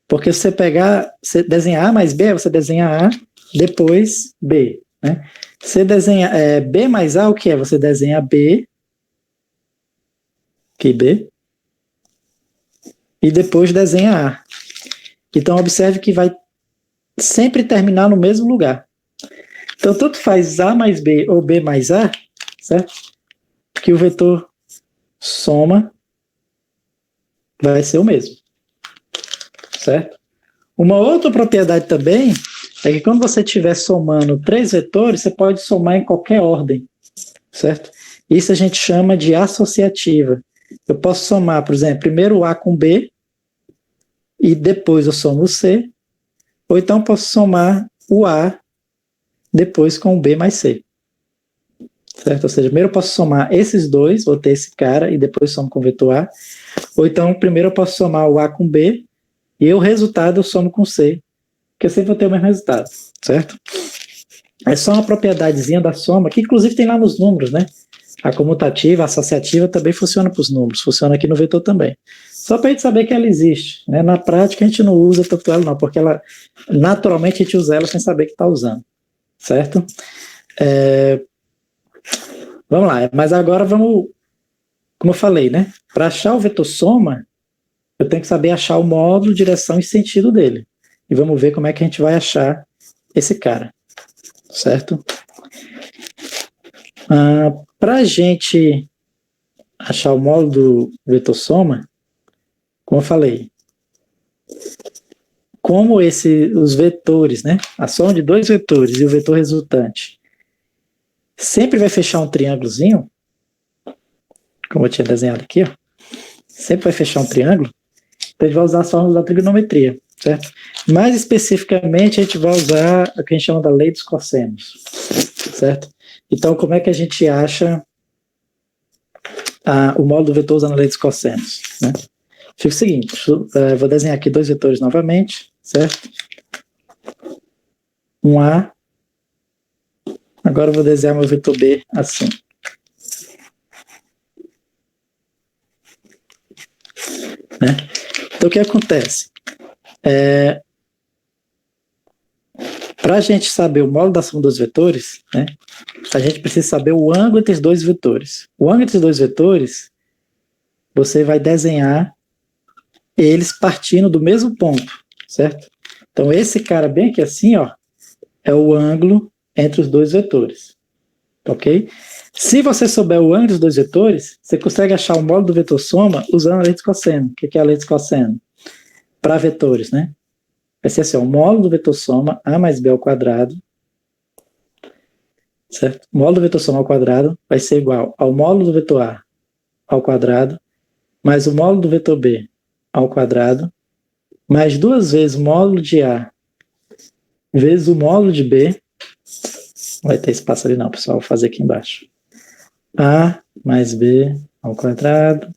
[SPEAKER 1] Porque se você desenhar A mais B, você desenha A, depois B, né? Você desenha B mais A, o que é? Você desenha B, aqui B, e depois desenha A. Então, observe que vai sempre terminar no mesmo lugar. Então, tanto faz A mais B ou B mais A, certo? Que o vetor soma vai ser o mesmo, certo? Uma outra propriedade também é que quando você estiver somando 3 vetores, você pode somar em qualquer ordem, certo? Isso a gente chama de associativa. Eu posso somar, por exemplo, primeiro o A com B, e depois eu somo o C, ou então posso somar o A depois com o B mais C. Certo? Ou seja, primeiro eu posso somar esses dois, vou ter esse cara, e depois somo com o vetor A. Ou então, primeiro eu posso somar o A com B, e o resultado eu somo com C, porque eu sempre vou ter o mesmo resultado, certo? É só uma propriedadezinha da soma, que inclusive tem lá nos números, né? A comutativa, a associativa também funciona para os números, funciona aqui no vetor também. Só para a gente saber que ela existe, né? Na prática a gente não usa tanto ela não, porque ela, naturalmente a gente usa ela sem saber que está usando, certo? Vamos lá, mas agora vamos, como eu falei, né? Para achar o vetor soma, eu tenho que saber achar o módulo, direção e sentido dele. E vamos ver como é que a gente vai achar esse cara, certo? Para a gente achar o módulo do vetor soma, como eu falei, como os vetores, né? A soma de 2 vetores e o vetor resultante sempre vai fechar um triângulozinho, como eu tinha desenhado aqui, ó. Sempre vai fechar um triângulo, então a gente vai usar as fórmulas da trigonometria, certo? Mais especificamente, a gente vai usar o que a gente chama da lei dos cossenos, certo? Então, como é que a gente acha o módulo do vetor usando a lei dos cossenos, né? Fica o seguinte, vou desenhar aqui 2 vetores novamente, certo? Um A. Agora eu vou desenhar meu vetor B assim. Né? Então, o que acontece? Para a gente saber o módulo da soma dos vetores, né, a gente precisa saber o ângulo entre os 2 vetores. O ângulo entre os 2 vetores, você vai desenhar eles partindo do mesmo ponto, certo? Então, esse cara bem aqui assim, ó, é o ângulo entre os 2 vetores, ok? Se você souber o ângulo dos 2 vetores, você consegue achar o módulo do vetor soma usando a lei de cosseno. O que é a lei de cosseno? Para vetores, né? Vai ser assim, ó, o módulo do vetor soma A mais B ao quadrado, certo? O módulo do vetor soma ao quadrado vai ser igual ao módulo do vetor A ao quadrado, mais o módulo do vetor B ao quadrado, mais 2 vezes o módulo de A vezes o módulo de B. Não vai ter espaço ali não, pessoal, vou fazer aqui embaixo. A mais B ao quadrado,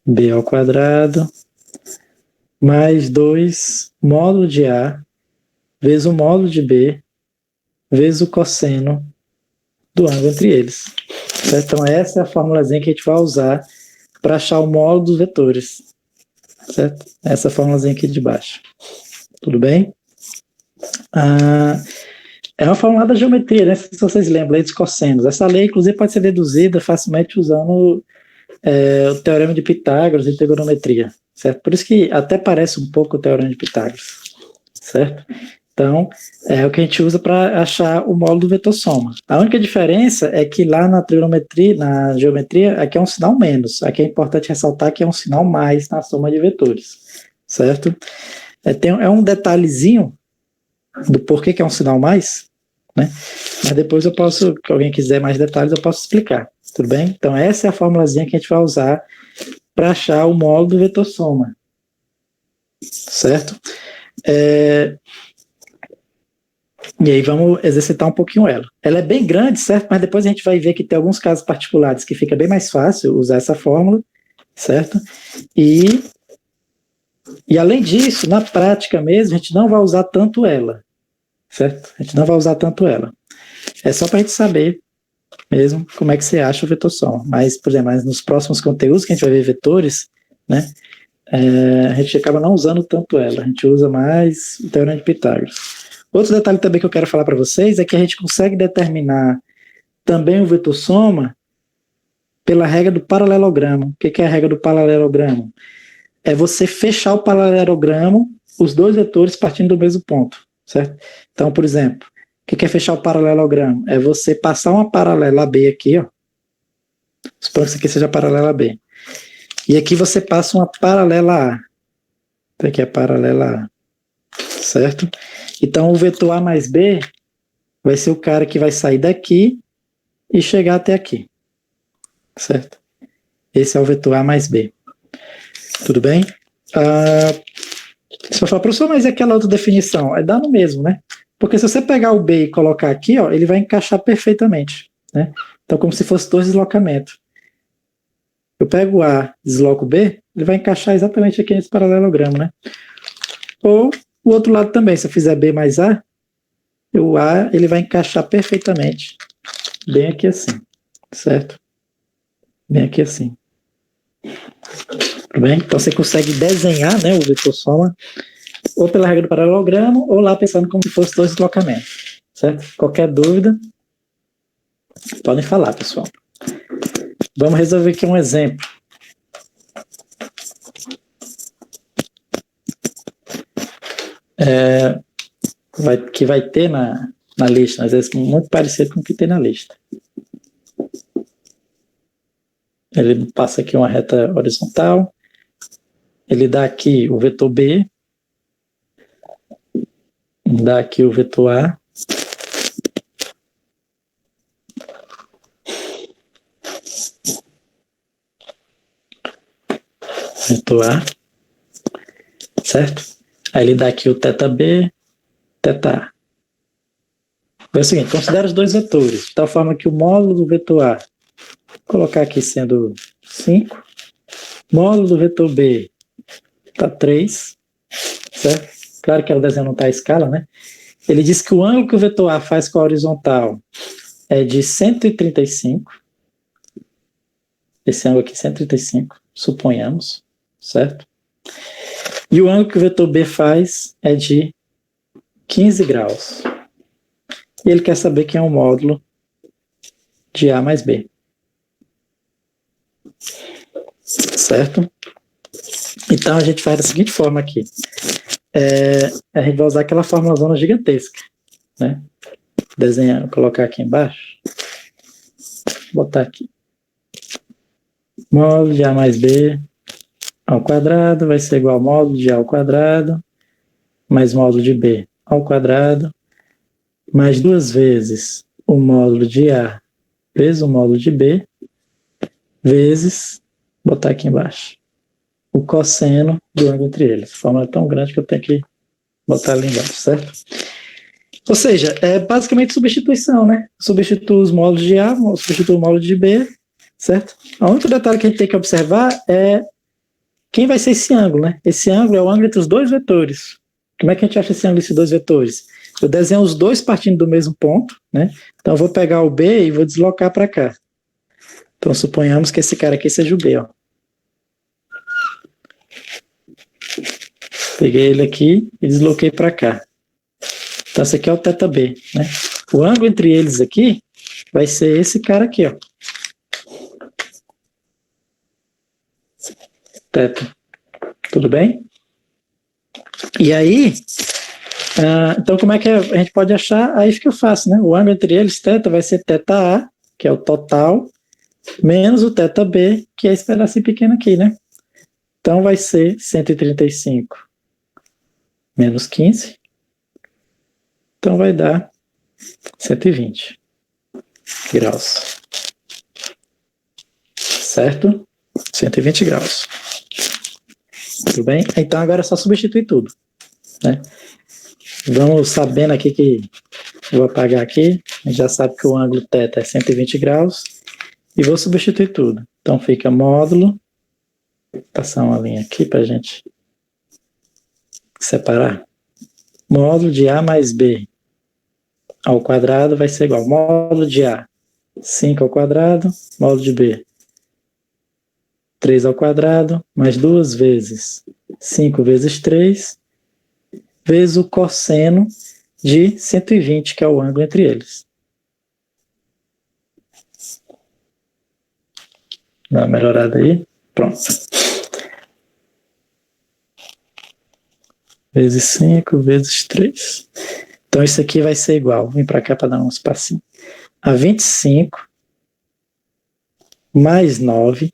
[SPEAKER 1] B ao quadrado, mais 2 módulo de A vezes o módulo de B vezes o cosseno do ângulo entre eles. Certo? Então, essa é a formulazinha que a gente vai usar para achar o módulo dos vetores. Certo? Essa formulazinha aqui de baixo. Tudo bem? É uma fórmula da geometria, né? Se vocês lembram, lei dos cossenos. Essa lei, inclusive, pode ser deduzida facilmente usando o teorema de Pitágoras e trigonometria. Certo? Por isso que até parece um pouco o teorema de Pitágoras. Certo? Então, é o que a gente usa para achar o módulo do vetor soma. A única diferença é que lá na trigonometria, na geometria, aqui é um sinal menos. Aqui é importante ressaltar que é um sinal mais na soma de vetores, certo? É um detalhezinho do porquê que é um sinal mais, né? Mas depois eu posso, se alguém quiser mais detalhes, eu posso explicar, tudo bem? Então, essa é a formulazinha que a gente vai usar para achar o módulo do vetor soma, certo? E aí vamos exercitar um pouquinho ela. Ela é bem grande, certo? Mas depois a gente vai ver que tem alguns casos particulares que fica bem mais fácil usar essa fórmula, certo? E além disso, na prática mesmo, a gente não vai usar tanto ela, certo? A gente não vai usar tanto ela. É só para a gente saber mesmo como é que você acha o vetor soma. Mas, por exemplo, nos próximos conteúdos que a gente vai ver vetores, né? A gente acaba não usando tanto ela, a gente usa mais o Teorema de Pitágoras. Outro detalhe também que eu quero falar para vocês é que a gente consegue determinar também o vetor soma pela regra do paralelogramo. O que é a regra do paralelogramo? É você fechar o paralelogramo, os dois vetores partindo do mesmo ponto, certo? Então, por exemplo, o que é fechar o paralelogramo? É você passar uma paralela B aqui, ó. Suponho que isso aqui seja paralela B. E aqui você passa uma paralela A. Então aqui é a paralela A, certo? Então o vetor A mais B vai ser o cara que vai sair daqui e chegar até aqui, certo? Esse é o vetor A mais B. Tudo bem? Se eu falar, professor, mas é aquela outra definição? É dá no mesmo, né? Porque se você pegar o B e colocar aqui, ó, ele vai encaixar perfeitamente, né? Então, como se fosse dois deslocamentos. Eu pego o A, desloco o B, ele vai encaixar exatamente aqui nesse paralelogramo, né? Ou o outro lado também, se eu fizer B mais A, o A ele vai encaixar perfeitamente, bem aqui assim, certo? Bem aqui assim. Tudo bem? Então você consegue desenhar, né, o vetor soma ou pela regra do paralelogramo ou lá pensando como se fosse dois deslocamentos, certo? Qualquer dúvida, podem falar, pessoal. Vamos resolver aqui um exemplo. Que vai ter na lista, às vezes muito parecido com o que tem na lista. Ele passa aqui uma reta horizontal, ele dá aqui o vetor B, dá aqui o vetor A, vetor A, certo? Aí ele dá aqui o θB, θA. É o seguinte, considera os dois vetores, de tal forma que o módulo do vetor A, vou colocar aqui sendo 5, módulo do vetor B está 3, certo? Claro que o desenho não está à escala, né? Ele diz que o ângulo que o vetor A faz com a horizontal é de 135, esse ângulo aqui 135, suponhamos, certo? E o ângulo que o vetor B faz é de 15 graus. E ele quer saber quem é o módulo de A mais B. Certo? Então a gente faz da seguinte forma aqui. A gente vai usar aquela fórmula zona gigantesca, né? Desenhar, colocar aqui embaixo. Botar aqui. Módulo de A mais B ao quadrado vai ser igual ao módulo de A ao quadrado mais módulo de B ao quadrado mais 2 vezes o módulo de A vezes o módulo de B vezes, botar aqui embaixo, o cosseno do ângulo entre eles. A fórmula é tão grande que eu tenho que botar ali embaixo, certo? Ou seja, é basicamente substituição, né? Substituo os módulos de A, substituo o módulo de B, certo? O único detalhe que a gente tem que observar é quem vai ser esse ângulo, né? Esse ângulo é o ângulo entre os dois vetores. Como é que a gente acha esse ângulo entre os dois vetores? Eu desenho os dois partindo do mesmo ponto, né? Então eu vou pegar o B e vou deslocar para cá. Então suponhamos que esse cara aqui seja o B, ó. Peguei ele aqui e desloquei para cá. Então esse aqui é o θB, né? O ângulo entre eles aqui vai ser esse cara aqui, ó. Θ. Tudo bem? E aí, Então, como é que a gente pode achar? Aí fica fácil, né? O ângulo entre eles, θ, vai ser θA, que é o total, menos o θB, que é esse pedacinho pequeno aqui, né? Então, vai ser 135 menos 15. Então, vai dar 120 graus. Certo? 120 graus. Tudo bem? Então, agora é só substituir tudo, né? Vamos sabendo aqui que vou apagar aqui, a gente já sabe que o ângulo θ é 120 graus, e vou substituir tudo. Então fica módulo, vou passar uma linha aqui para a gente separar. Módulo de A mais B ao quadrado vai ser igual, módulo de A, 5 ao quadrado, módulo de B, 3 ao quadrado, mais 2 vezes 5 vezes 3, vezes o cosseno de 120, que é o ângulo entre eles. Dá uma melhorada aí. Pronto. Vezes 5, vezes 3. Então, isso aqui vai ser igual. Vim para cá para dar um espacinho. A 25 mais 9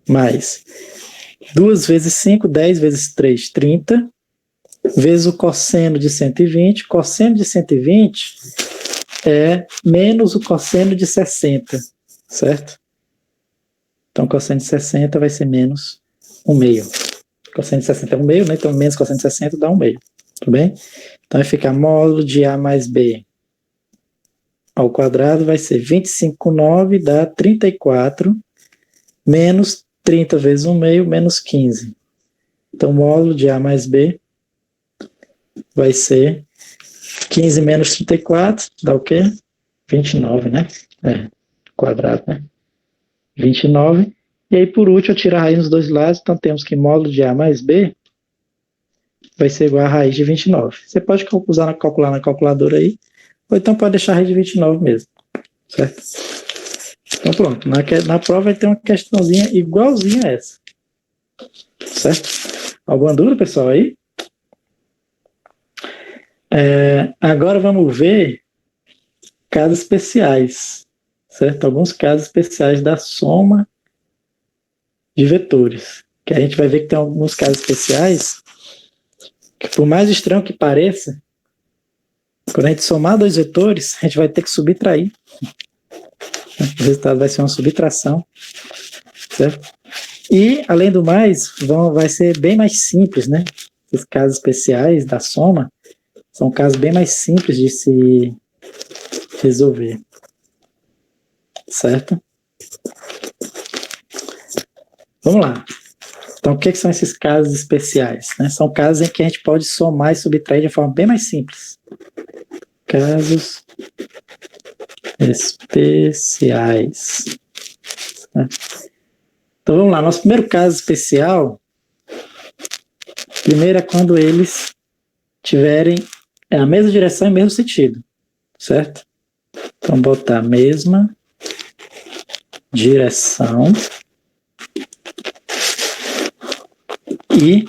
[SPEAKER 1] mais 2 vezes 5, 10 vezes 3, 30. Vezes o cosseno de 120. Cosseno de 120 é menos o cosseno de 60, certo? Então, cosseno de 60 vai ser menos 1/2. Cosseno de 60 é 1/2, né? Então, menos cosseno de 60 dá 1/2. Tudo bem? Então, vai ficar módulo de A mais B ao quadrado vai ser 25 com 9 dá 34, menos 30 vezes 1/2, menos 15. Então, módulo de A mais B vai ser 15 menos 34, dá o quê? 29, né? Quadrado, né? 29. E aí, por último, eu tiro a raiz nos dois lados, então temos que módulo de A mais B vai ser igual a raiz de 29. Você pode calcular na calculadora aí, ou então pode deixar a raiz de 29 mesmo, certo? Então pronto, na prova vai ter uma questãozinha igualzinha a essa, certo? Alguma dúvida, pessoal, aí? Agora vamos ver casos especiais, certo? Alguns casos especiais da soma de vetores, que a gente vai ver que tem alguns casos especiais que, por mais estranho que pareça, quando a gente somar dois vetores, a gente vai ter que subtrair. O resultado vai ser uma subtração, certo? E, além do mais, vai ser bem mais simples, né? Esses casos especiais da soma são casos bem mais simples de se resolver, certo? Vamos lá. Então, o que são esses casos especiais? Né? São casos em que a gente pode somar e subtrair de forma bem mais simples. Casos especiais. Então, vamos lá. Nosso primeiro caso especial, primeiro é quando eles tiverem a mesma direção e o mesmo sentido, certo? Então, botar a mesma direção e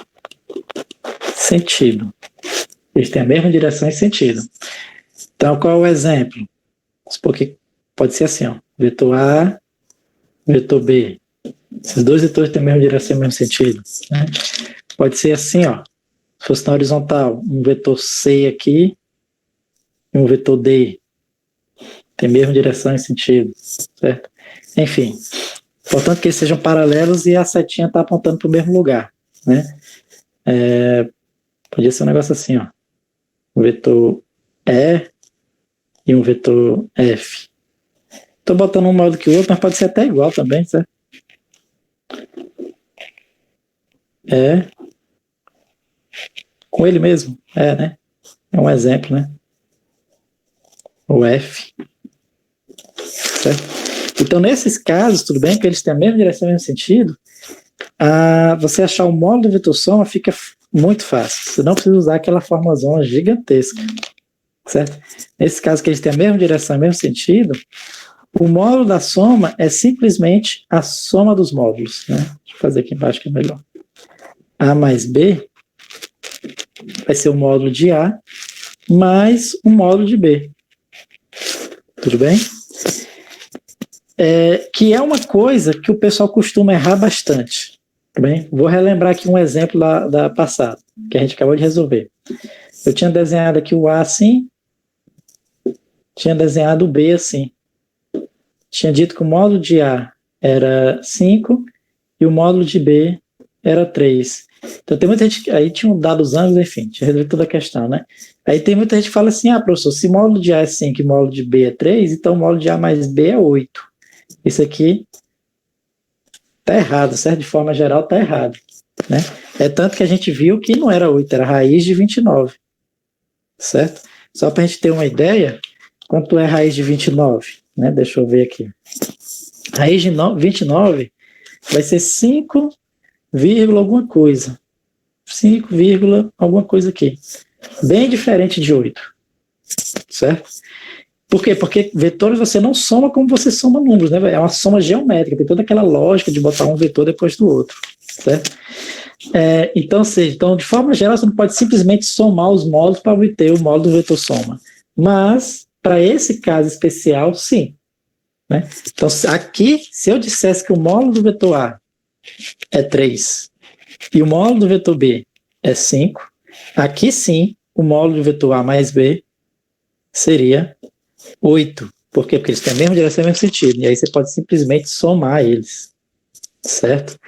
[SPEAKER 1] sentido. Eles têm a mesma direção e sentido. Então, qual é o exemplo? Porque pode ser assim, ó, vetor A, vetor B. Esses dois vetores têm a mesma direção e o mesmo sentido, né? Pode ser assim, ó, se fosse na horizontal, um vetor C aqui e um vetor D. Tem a mesma direção e sentido, certo? Enfim, portanto que eles sejam paralelos e a setinha está apontando para o mesmo lugar, né? Podia ser um negócio assim, ó, um vetor E e um vetor F. Estou botando um maior do que o outro, mas pode ser até igual também, certo? Com ele mesmo, né? É um exemplo, né? O F. Certo? Então, nesses casos, tudo bem, que eles têm a mesma direção e o mesmo sentido, você achar o módulo do vetor soma fica muito fácil. Você não precisa usar aquela formulazona gigantesca, certo? Nesse caso que eles têm a mesma direção e o mesmo sentido, o módulo da soma é simplesmente a soma dos módulos, né? Deixa eu fazer aqui embaixo que é melhor. A mais B vai ser o módulo de A mais o módulo de B. Tudo bem? Que é uma coisa que o pessoal costuma errar bastante. Tudo bem? Vou relembrar aqui um exemplo da passada, que a gente acabou de resolver. Eu tinha desenhado aqui o A assim, tinha desenhado o B assim. Tinha dito que o módulo de A era 5 e o módulo de B era 3. Então tem muita gente, aí tinha dado os ângulos, enfim, tinha resolvido toda a questão, né? Aí tem muita gente que fala assim, professor, se o módulo de A é 5 e o módulo de B é 3, então o módulo de A mais B é 8. Isso aqui tá errado, certo? De forma geral tá errado, né? É tanto que a gente viu que não era 8, era raiz de 29, certo? Só para a gente ter uma ideia, quanto é raiz de 29, né? Deixa eu ver aqui. Raiz de 29 vai ser 5, alguma coisa. 5, alguma coisa aqui. Bem diferente de 8. Certo? Por quê? Porque vetores você não soma como você soma números, né? É uma soma geométrica, tem toda aquela lógica de botar um vetor depois do outro. Certo? Então, de forma geral, você não pode simplesmente somar os módulos para obter o módulo do vetor soma. Mas, para esse caso especial, sim. Né? Então, aqui, se eu dissesse que o módulo do vetor A é 3 e o módulo do vetor B é 5, aqui sim, o módulo do vetor A mais B seria 8. Por quê? Porque eles têm a mesma direção e o mesmo sentido. E aí você pode simplesmente somar eles. Certo?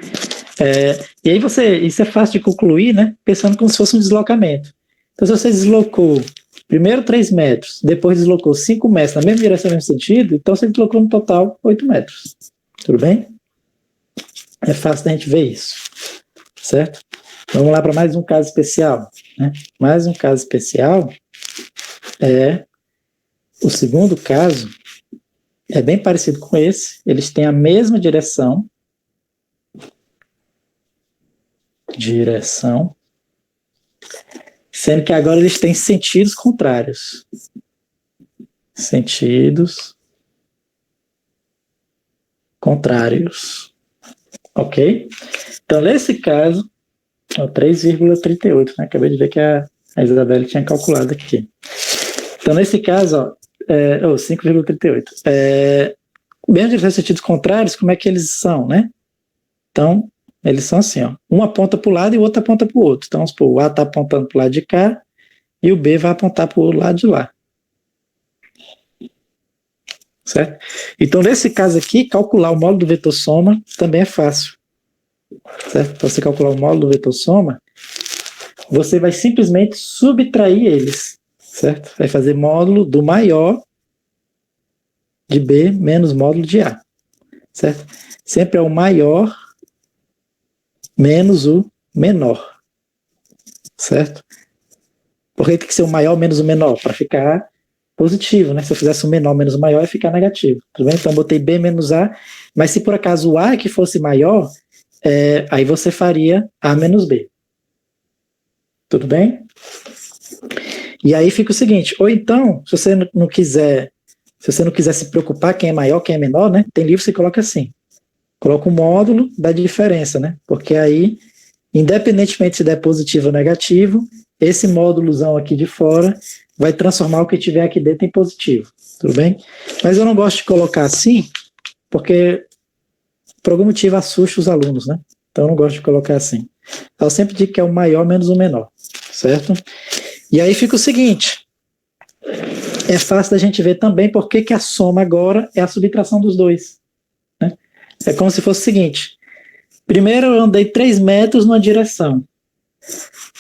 [SPEAKER 1] E aí isso é fácil de concluir, né? Pensando como se fosse um deslocamento. Então, se você deslocou primeiro 3 metros, depois deslocou 5 metros na mesma direção e no mesmo sentido, então você deslocou no total 8 metros. Tudo bem? É fácil da gente ver isso. Certo? Vamos lá para mais um caso especial. Né? Mais um caso especial é o segundo caso, é bem parecido com esse, eles têm a mesma direção, sendo que agora eles têm sentidos contrários. Sentidos contrários. Ok? Então, nesse caso, 3,38, né? Acabei de ver que a Isabelle tinha calculado aqui. Então, nesse caso, 5,38. Mesmo de sentidos contrários, como é que eles são, né? Então, eles são assim, ó. Um aponta para o lado e o outro aponta para o outro. Então, vamos supor, o A está apontando para o lado de cá e o B vai apontar para o lado de lá. Certo? Então, nesse caso aqui, calcular o módulo do vetor soma também é fácil. Certo? Para você calcular o módulo do vetor soma, você vai simplesmente subtrair eles. Certo? Vai fazer módulo do maior de B menos módulo de A. Certo? Sempre é o maior menos o menor. Certo? Porque tem que ser o maior menos o menor, para ficar positivo, né? Se eu fizesse o menor menos o maior, ia ficar negativo. Tudo bem? Então, eu botei B menos A, mas se por acaso o A que fosse maior, aí você faria A menos B. Tudo bem? E aí fica o seguinte, ou então, se você não quiser se preocupar quem é maior, quem é menor, né? Tem livro que você coloca assim. Coloca o módulo da diferença, né? Porque aí, independentemente se der positivo ou negativo, esse módulozão aqui de fora vai transformar o que tiver aqui dentro em positivo. Tudo bem? Mas eu não gosto de colocar assim, porque por algum motivo assusta os alunos, né? Então eu não gosto de colocar assim. Eu sempre digo que é o maior menos o menor, certo? E aí fica o seguinte, é fácil da gente ver também por que a soma agora é a subtração dos dois. Né? É como se fosse o seguinte, primeiro eu andei 3 metros numa direção,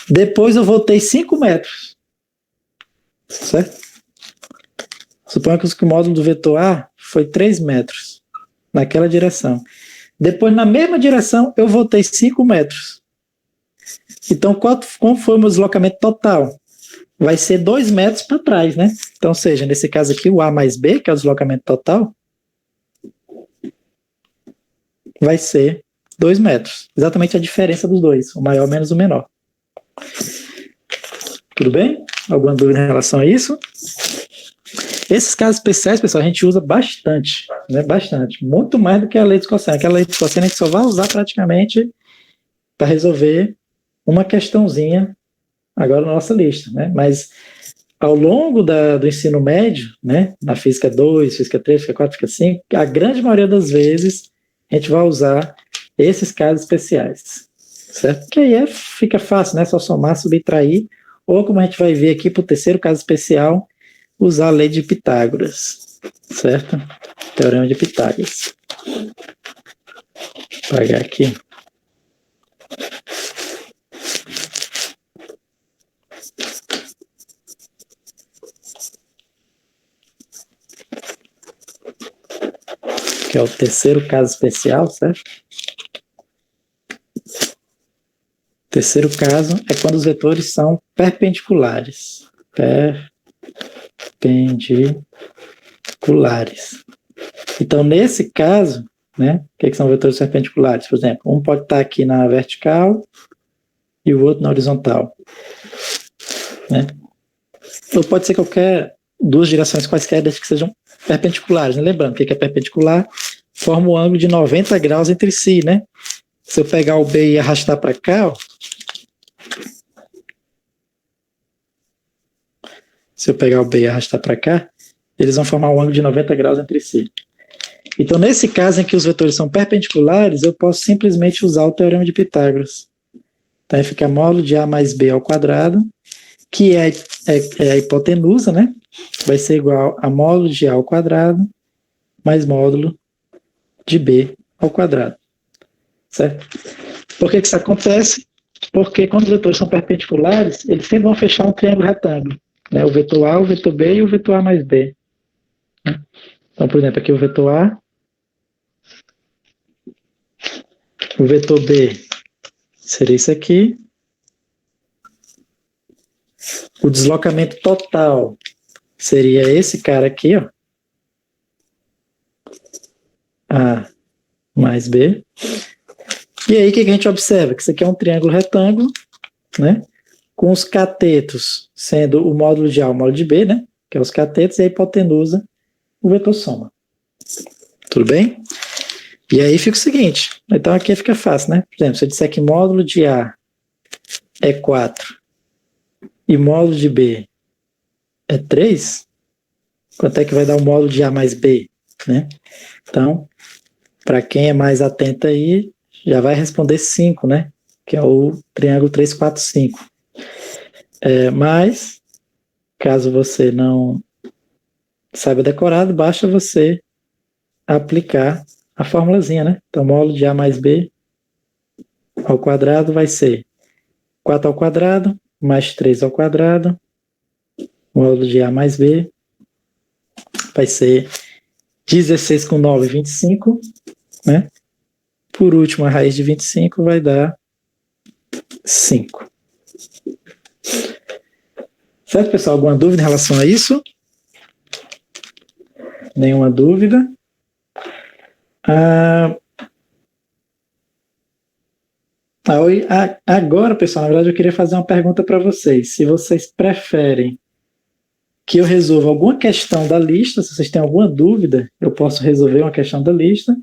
[SPEAKER 1] depois eu voltei 5 metros, certo? Suponha que o módulo do vetor A foi 3 metros naquela direção. Depois, na mesma direção, eu voltei 5 metros. Então, qual foi o meu deslocamento total? Vai ser 2 metros para trás, né? Então, ou seja, nesse caso aqui, o A mais B, que é o deslocamento total, vai ser 2 metros. Exatamente a diferença dos dois, o maior menos o menor. Tudo bem? Alguma dúvida em relação a isso? Esses casos especiais, pessoal, a gente usa bastante, né? Bastante. Muito mais do que a lei de cosseno. Aquela lei de cosseno a gente só vai usar praticamente para resolver uma questãozinha agora na nossa lista, né? Mas ao longo do ensino médio, né, na física 2, física 3, física 4, física 5, a grande maioria das vezes a gente vai usar esses casos especiais, certo? Que aí fica fácil, né? Só somar, subtrair, ou como a gente vai ver aqui para o terceiro caso especial, usar a lei de Pitágoras, certo? Teorema de Pitágoras. Vou apagar aqui. Que é o terceiro caso especial, certo? O terceiro caso é quando os vetores são perpendiculares. Perpendiculares. Então, nesse caso, né, o que são vetores perpendiculares? Por exemplo, um pode estar aqui na vertical e o outro na horizontal. Né? Ou pode ser qualquer duas direções quaisquer, desde que sejam perpendiculares. Né? Lembrando, o que é perpendicular? Forma um ângulo de 90 graus entre si, né? Se eu pegar o B e arrastar para cá, ó, se eu pegar o B e arrastar para cá, eles vão formar um ângulo de 90 graus entre si. Então, nesse caso em que os vetores são perpendiculares, eu posso simplesmente usar o teorema de Pitágoras. Então, aí fica módulo de A mais B ao quadrado, que é a hipotenusa, né? Vai ser igual a módulo de A ao quadrado mais módulo de B ao quadrado. Certo? Por que isso acontece? Porque quando os vetores são perpendiculares, eles sempre vão fechar um triângulo retângulo. Né? O vetor A, o vetor B e o vetor A mais B. Então, por exemplo, aqui o vetor A, o vetor B seria isso aqui. O deslocamento total seria esse cara aqui, ó. A mais B. E aí, o que a gente observa? Que isso aqui é um triângulo retângulo, né? Com os catetos sendo o módulo de A, o módulo de B, né? Que é os catetos, e a hipotenusa, o vetor soma. Tudo bem? E aí fica o seguinte, então aqui fica fácil, né? Por exemplo, se eu disser que módulo de A é 4 e módulo de B é 3, quanto é que vai dar o módulo de A mais B, né? Então, para quem é mais atento aí, já vai responder 5, né? Que é o triângulo 3, 4, 5. Mas, caso você não saiba decorado, basta você aplicar a formulazinha, né? Então, módulo de A mais B ao quadrado vai ser 4 ao quadrado mais 3 ao quadrado, módulo de A mais B vai ser 16 com 9, 25, né? Por último, a raiz de 25 vai dar 5. Certo, pessoal? Alguma dúvida em relação a isso? Nenhuma dúvida? Agora, pessoal, na verdade eu queria fazer uma pergunta para vocês. Se vocês preferem que eu resolva alguma questão da lista, se vocês têm alguma dúvida, eu posso resolver uma questão da lista,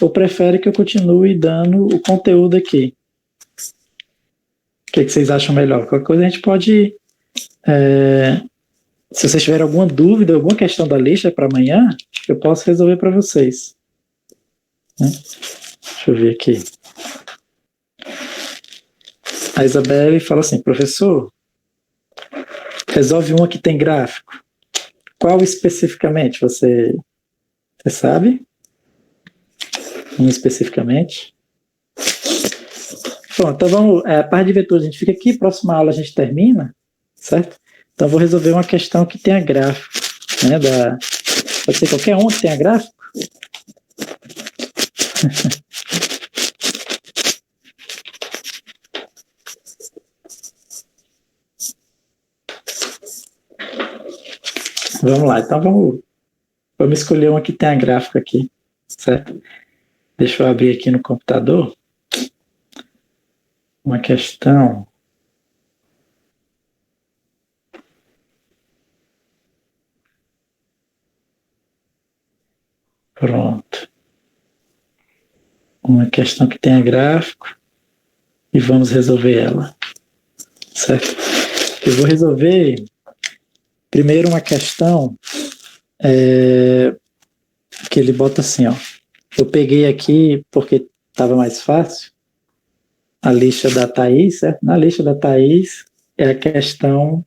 [SPEAKER 1] ou prefere que eu continue dando o conteúdo aqui? O que vocês acham melhor? Qualquer coisa a gente pode... se vocês tiverem alguma dúvida, alguma questão da lista para amanhã, eu posso resolver para vocês. Deixa eu ver aqui. A Isabelle fala assim, professor, resolve uma que tem gráfico. Qual especificamente? Você sabe? Um especificamente? Bom, então vamos, a parte de vetores a gente fica aqui, próxima aula a gente termina, certo? Então vou resolver uma questão que tenha gráfico, né? Pode ser qualquer um que tenha gráfico? Vamos lá, então vamos escolher uma que tenha gráfico aqui, certo? Deixa eu abrir aqui no computador uma questão. Pronto. Uma questão que tenha gráfico e vamos resolver ela, certo? Eu vou resolver Primeiro uma questão que ele bota assim, ó. Eu peguei aqui porque estava mais fácil a lista da Thaís, certo? Na lista da Thaís é a questão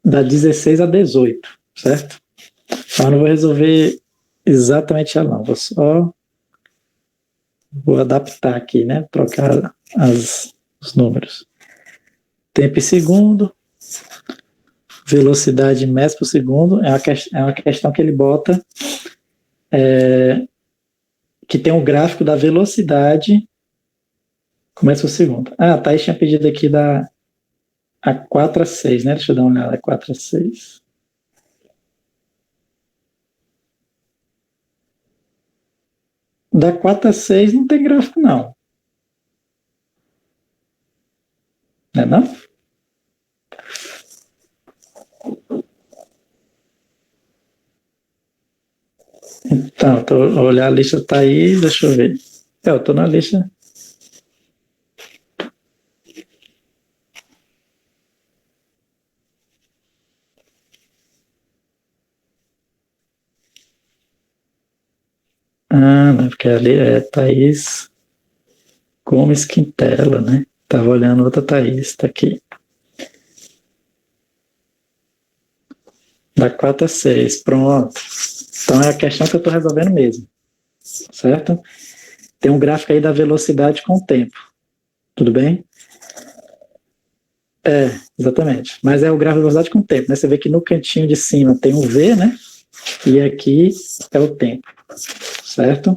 [SPEAKER 1] da 16 a 18, certo? Então eu não vou resolver exatamente ela não, vou adaptar aqui, né? Trocar os números. Tempo em segundo, velocidade em metros por segundo, é uma questão que ele bota que tem um gráfico da velocidade metros por segundo. Ah, a Thaís tinha pedido aqui a 4 a 6, né? Deixa eu dar uma olhada, 4 a 6. Da 4 a 6 não tem gráfico, não. Não é não? Então, vou olhar a lista tá aí, deixa eu ver. Eu tô na lista. Ah, não, porque ali é Thaís Gomes Quintela, né? Tava olhando outra Thaís, tá aqui. Da 4 a 6, pronto. Então é a questão que eu tô resolvendo mesmo, certo? Tem um gráfico aí da velocidade com o tempo, tudo bem? Exatamente. Mas é o gráfico da velocidade com o tempo, né? Você vê que no cantinho de cima tem um V, né? E aqui é o tempo, certo?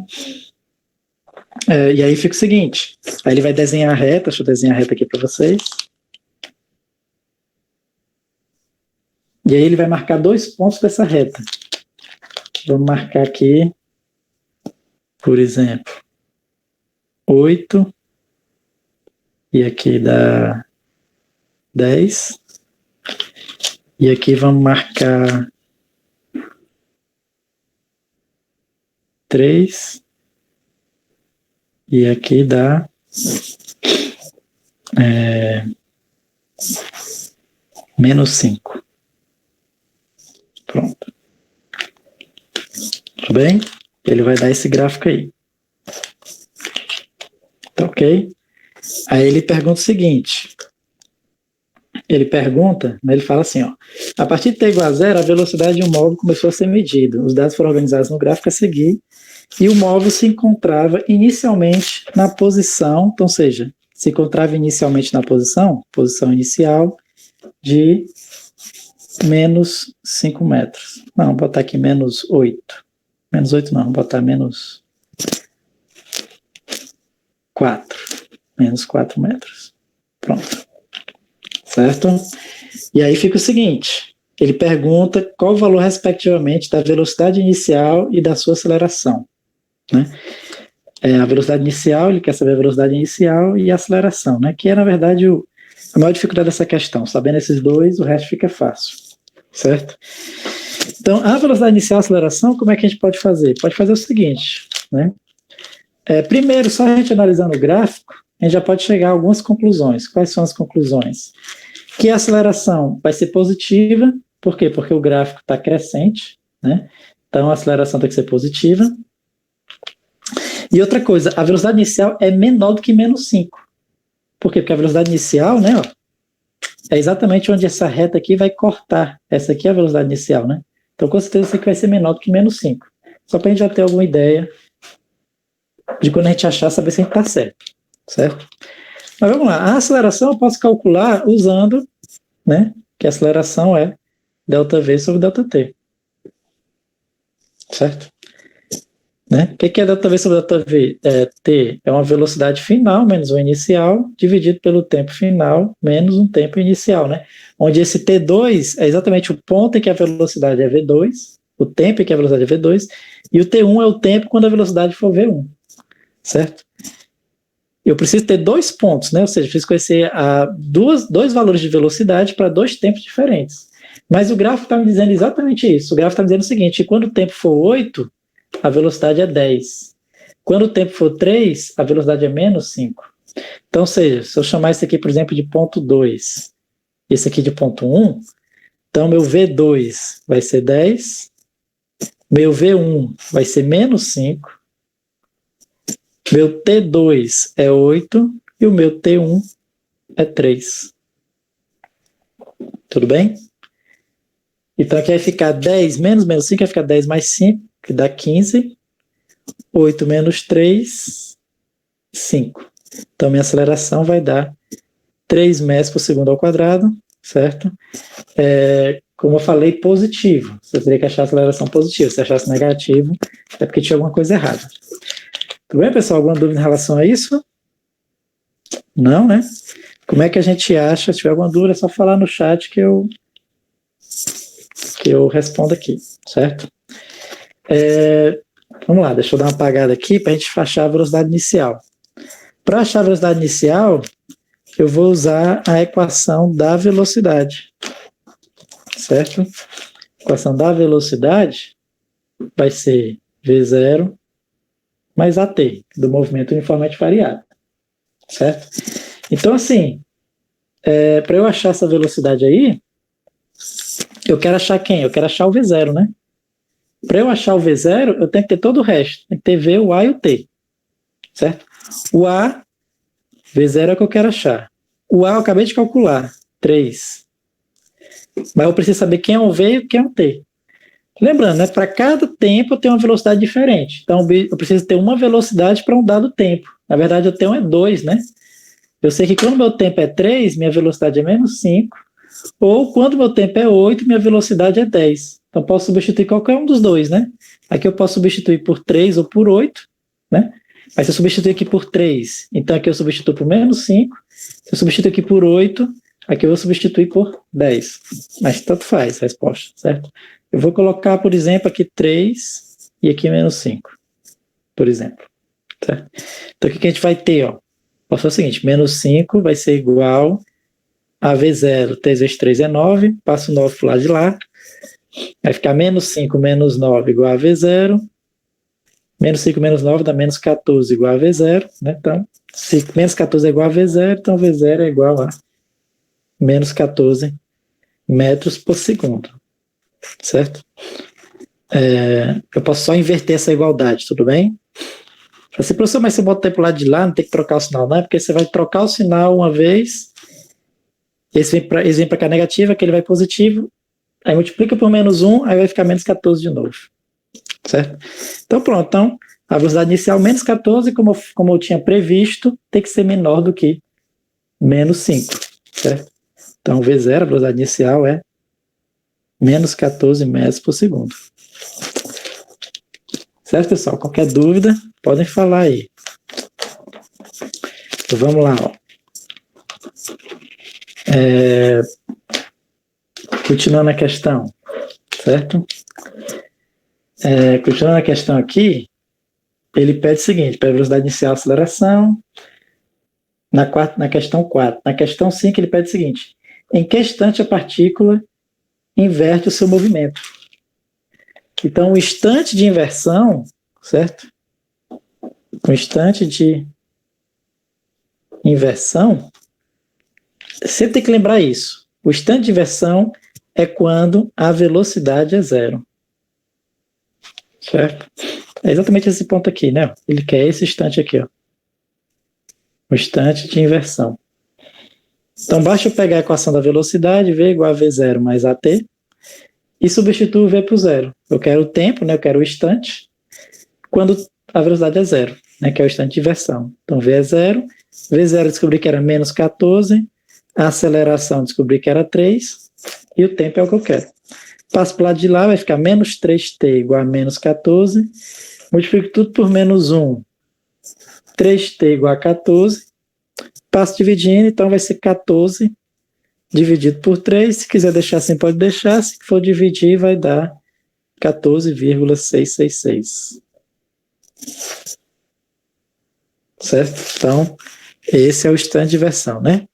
[SPEAKER 1] E aí fica o seguinte, aí ele vai desenhar a reta, deixa eu desenhar a reta aqui para vocês. E aí ele vai marcar 2 pontos dessa reta. Vamos marcar aqui, por exemplo, 8, e aqui dá 10. E aqui vamos marcar 3. E aqui dá -5. Pronto. Tudo bem? Ele vai dar esse gráfico aí. Tá ok? Aí ele pergunta o seguinte. Ele pergunta, né, ele fala assim, ó, a partir de t igual a 0, a velocidade de um móvel começou a ser medida. Os dados foram organizados no gráfico a seguir e o móvel se encontrava inicialmente na posição, então, ou seja, se encontrava inicialmente na posição inicial de -5 metros. Não, vou botar aqui -8. -8 não, vou botar -4. -4 metros. Pronto. Certo? E aí fica o seguinte, ele pergunta qual o valor respectivamente da velocidade inicial e da sua aceleração, né? A velocidade inicial, ele quer saber a velocidade inicial e a aceleração, né? Que é, na verdade, a maior dificuldade dessa questão. Sabendo esses dois, o resto fica fácil, certo? Então, a velocidade inicial e a aceleração, como é que a gente pode fazer? Pode fazer o seguinte, né? Primeiro, só a gente analisando o gráfico, a gente já pode chegar a algumas conclusões. Quais são as conclusões? Que a aceleração vai ser positiva, por quê? Porque o gráfico está crescente, né? Então a aceleração tem que ser positiva. E outra coisa, a velocidade inicial é menor do que -5. Por quê? Porque a velocidade inicial, né, ó, é exatamente onde essa reta aqui vai cortar. Essa aqui é a velocidade inicial, né? Então com certeza isso aqui vai ser menor do que -5. Só para a gente já ter alguma ideia de quando a gente achar, saber se a gente está certo? Mas vamos lá, a aceleração eu posso calcular usando, né, que a aceleração é ΔV sobre ΔT. Certo? Né? O que é ΔV sobre ΔV? T é uma velocidade final menos o inicial, dividido pelo tempo final menos um tempo inicial, né? Onde esse T2 é exatamente o ponto em que a velocidade é V2, o tempo em que a velocidade é V2, e o T1 é o tempo quando a velocidade for V1. Certo? Eu preciso ter 2 pontos, né? Ou seja, eu preciso conhecer dois valores de velocidade para 2 tempos diferentes. Mas o gráfico está me dizendo exatamente isso. O gráfico está me dizendo o seguinte, quando o tempo for 8, a velocidade é 10. Quando o tempo for 3, a velocidade é -5. Então, ou seja, se eu chamar esse aqui, por exemplo, de ponto 2, esse aqui de ponto 1, Então, meu V2 vai ser 10. Meu V1 vai ser menos 5. Meu T2 é 8. E o meu T1 é 3. Tudo bem? Então, aqui vai ficar 10 menos 5, vai ficar 10 mais 5, que dá 15. 8 menos 3, 5. Então, minha aceleração vai dar 3 metros por segundo ao quadrado, certo? Como eu falei, positivo. Você teria que achar a aceleração positiva. Se achasse negativo, é porque tinha alguma coisa errada. Tudo bem, pessoal? Alguma dúvida em relação a isso? Não, né? Como é que a gente acha? Se tiver alguma dúvida, é só falar no chat que eu respondo aqui, certo? Vamos lá, deixa eu dar uma apagada aqui para a gente achar a velocidade inicial. Para achar a velocidade inicial, eu vou usar a equação da velocidade, certo? A equação da velocidade vai ser V0 mais AT, do movimento uniformemente variado, certo? Então, assim, para eu achar essa velocidade aí, eu quero achar quem? Eu quero achar o V0, né? Para eu achar o V0, eu tenho que ter todo o resto. Tem que ter V, o A e o T, certo? O A, V0 é o que eu quero achar. O A eu acabei de calcular, 3. Mas eu preciso saber quem é o V e quem é o T. Lembrando, né, para cada tempo eu tenho uma velocidade diferente. Então eu preciso ter uma velocidade para um dado tempo. Na verdade, eu tenho 2, né? Eu sei que quando meu tempo é 3, minha velocidade é menos 5. Ou quando meu tempo é 8, minha velocidade é 10. Então posso substituir qualquer um dos dois, né? Aqui eu posso substituir por 3 ou por 8, né? Mas se eu substituir aqui por 3, então aqui eu substituo por menos 5. Se eu substituir aqui por 8, aqui eu vou substituir por 10. Mas tanto faz a resposta, certo? Eu vou colocar, por exemplo, aqui 3 e aqui menos 5, por exemplo. Certo? Então o que a gente vai ter? Ó? Posso fazer o seguinte, menos 5 vai ser igual a V0, 3 vezes 3 é 9, passo 9 para o lado de lá, vai ficar menos 5 menos 9 igual a V0, menos 5 menos 9 dá menos 14 igual a V0, né? Então, se menos 14 é igual a V0, então V0 é igual a menos 14 metros por segundo, certo? Eu posso só inverter essa igualdade, tudo bem? Assim, professor, mas você bota para o lado de lá, não tem que trocar o sinal, não é? Porque você vai trocar o sinal uma vez, esse vem para cá negativo, aquele vai positivo, aí multiplica por menos 1, aí vai ficar menos 14 de novo, certo? Então pronto, então a velocidade inicial menos 14, como eu tinha previsto, tem que ser menor do que menos 5, certo? Então V0, a velocidade inicial é menos 14 metros por segundo. Certo, pessoal? Qualquer dúvida, podem falar aí. Então, vamos lá, ó. Continuando a questão, certo? Continuando a questão aqui, ele pede o seguinte, para a velocidade inicial, aceleração, na questão 4. Na questão 5, ele pede o seguinte, em que instante a partícula inverte o seu movimento? Então, o instante de inversão, certo? O instante de inversão, sempre tem que lembrar isso. O instante de inversão é quando a velocidade é 0. Certo? É exatamente esse ponto aqui, né? Ele quer esse instante aqui, ó. O instante de inversão. Então, basta eu pegar a equação da velocidade, V igual a V0 mais AT, e substituo o V por 0. Eu quero o tempo, né? Eu quero o instante, quando a velocidade é 0, né? Que é o instante de inversão. Então, V é 0, V0 descobri que era menos 14, a aceleração descobri que era 3, e o tempo é o que eu quero. Passo para o lado de lá, vai ficar menos 3t igual a menos 14, multiplico tudo por menos 1, 3t igual a 14, passo dividindo, então vai ser 14 dividido por 3, se quiser deixar assim pode deixar, se for dividir vai dar 14,666. Certo? Então, esse é o instante de inversão, né?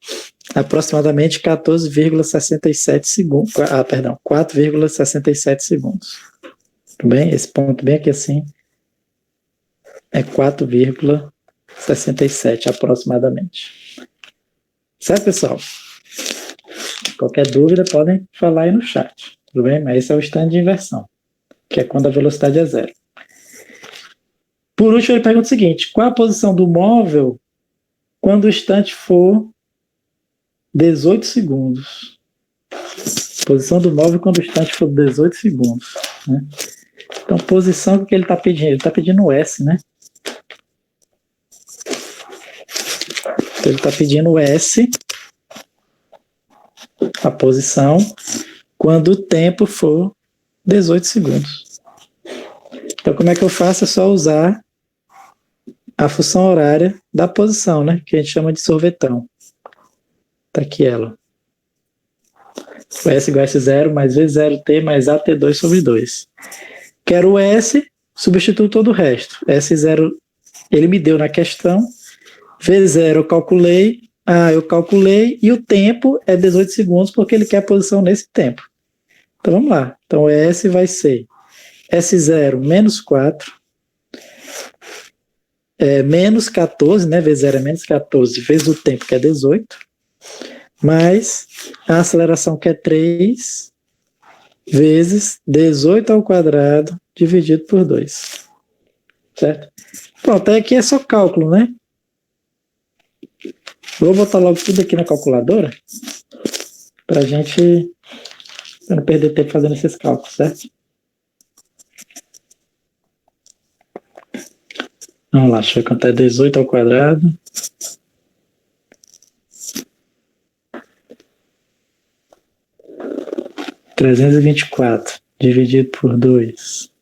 [SPEAKER 1] Aproximadamente 14,67 segundos, 4,67 segundos. Tudo bem? Esse ponto bem aqui assim é 4,67 aproximadamente. Certo, pessoal? Qualquer dúvida, podem falar aí no chat, tudo bem? Mas esse é o stand de inversão, que é quando a velocidade é zero. Por último, ele pergunta o seguinte: qual a posição do móvel quando o instante for 18 segundos? Posição do móvel quando o instante for 18 segundos. Né? Então, posição que ele está pedindo? Ele está pedindo o S, né? Ele está pedindo o S, a posição, quando o tempo for 18 segundos. Então, como é que eu faço? É só usar a função horária da posição, né? Que a gente chama de sorvetão. Tá aqui ela. O S igual a S0 mais V0T mais AT2 sobre 2. Quero o S, substituo todo o resto. S0 ele me deu na questão. V0 eu calculei. Eu calculei e o tempo é 18 segundos porque ele quer a posição nesse tempo. Então vamos lá. Então o S vai ser S0 menos 4 menos 14, né? V0 é menos 14 vezes o tempo que é 18, mais a aceleração que é 3 vezes 18 ao quadrado dividido por 2. Certo? Pronto, aqui é só cálculo, né? Vou botar logo tudo aqui na calculadora para a gente não perder tempo fazendo esses cálculos, certo? Vamos lá, deixa eu contar 18 ao quadrado. (324) dividido por 2.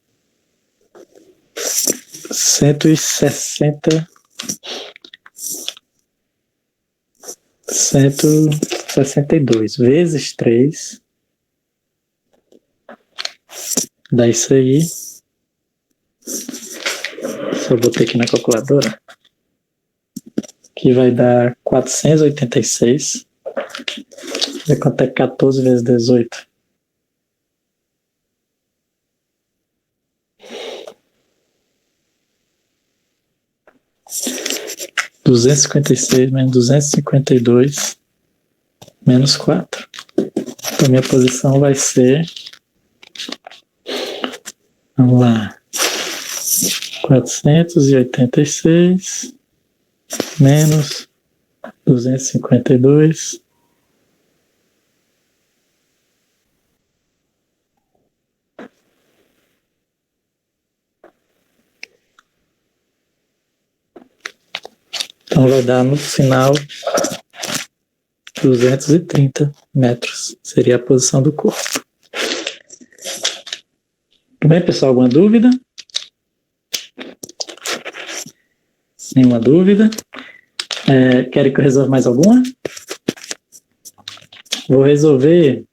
[SPEAKER 1] 160. 162 vezes 3 dá isso aí. Só botei aqui na calculadora, que vai dar 486. Vai quanto é 14 vezes 18? (256 menos 252 menos 4). Então minha posição vai ser, vamos lá, 486 menos 252 então vai dar no final 230 metros. Seria a posição do corpo. Tudo bem, pessoal? Alguma dúvida? Nenhuma dúvida? Querem que eu resolva mais alguma? Vou resolver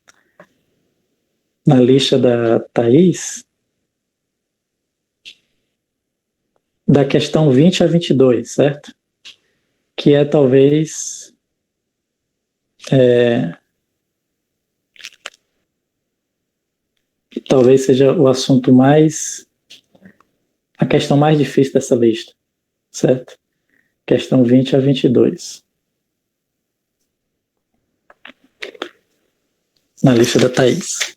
[SPEAKER 1] na lista da Thaís da questão 20 a 22, certo? Que é talvez seja o assunto a questão mais difícil dessa lista, certo? Questão 20 a 22. Na lista da Thaís.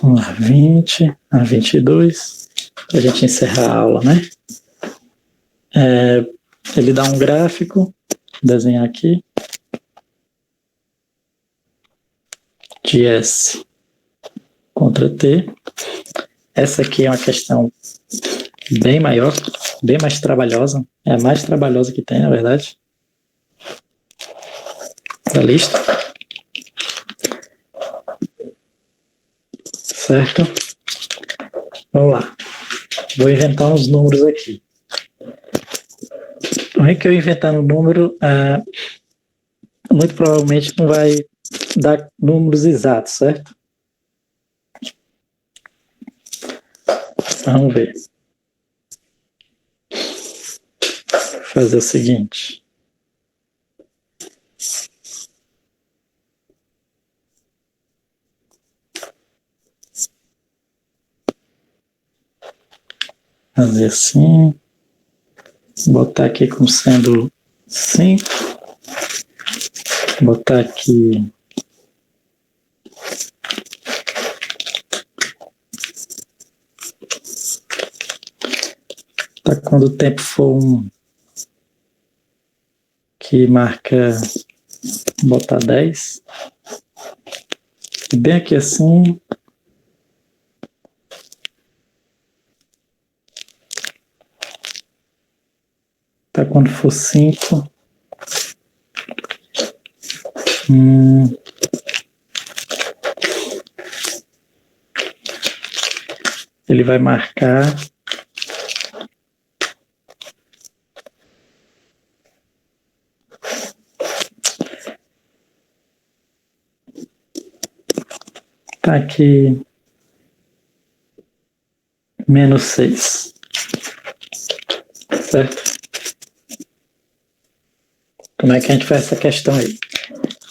[SPEAKER 1] Vamos lá, 20 a 22, para a gente encerrar a aula, né? Ele dá um gráfico, vou desenhar aqui, de S contra T. Essa aqui é uma questão bem maior, bem mais trabalhosa, é a mais trabalhosa que tem, na verdade, da lista. Certo? Vamos lá. Vou inventar uns números aqui. Como é que eu inventar um número, muito provavelmente não vai dar números exatos, certo? Vamos ver. fazer o seguinte. Fazer assim. Botar aqui como sendo 5. Botar aqui tá, quando o tempo for 1, que marca, botar 10. E bem aqui assim. Tá, quando for 5. Ele vai marcar tá aqui -6, certo? Como é que a gente faz essa questão aí?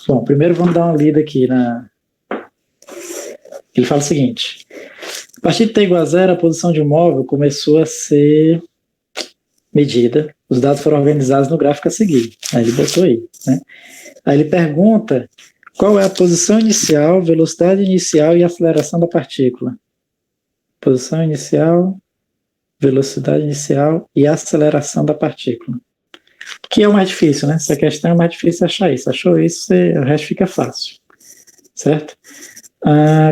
[SPEAKER 1] Bom, primeiro vamos dar uma lida aqui na... Ele fala o seguinte: a partir de t igual a 0, a posição de um móvel começou a ser medida, os dados foram organizados no gráfico a seguir. Aí ele botou aí, né? Aí ele pergunta qual é a posição inicial, velocidade inicial e aceleração da partícula. Posição inicial, velocidade inicial e aceleração da partícula. Que é o mais difícil, né? Essa questão é mais difícil achar isso. Achou isso, o resto fica fácil. Certo?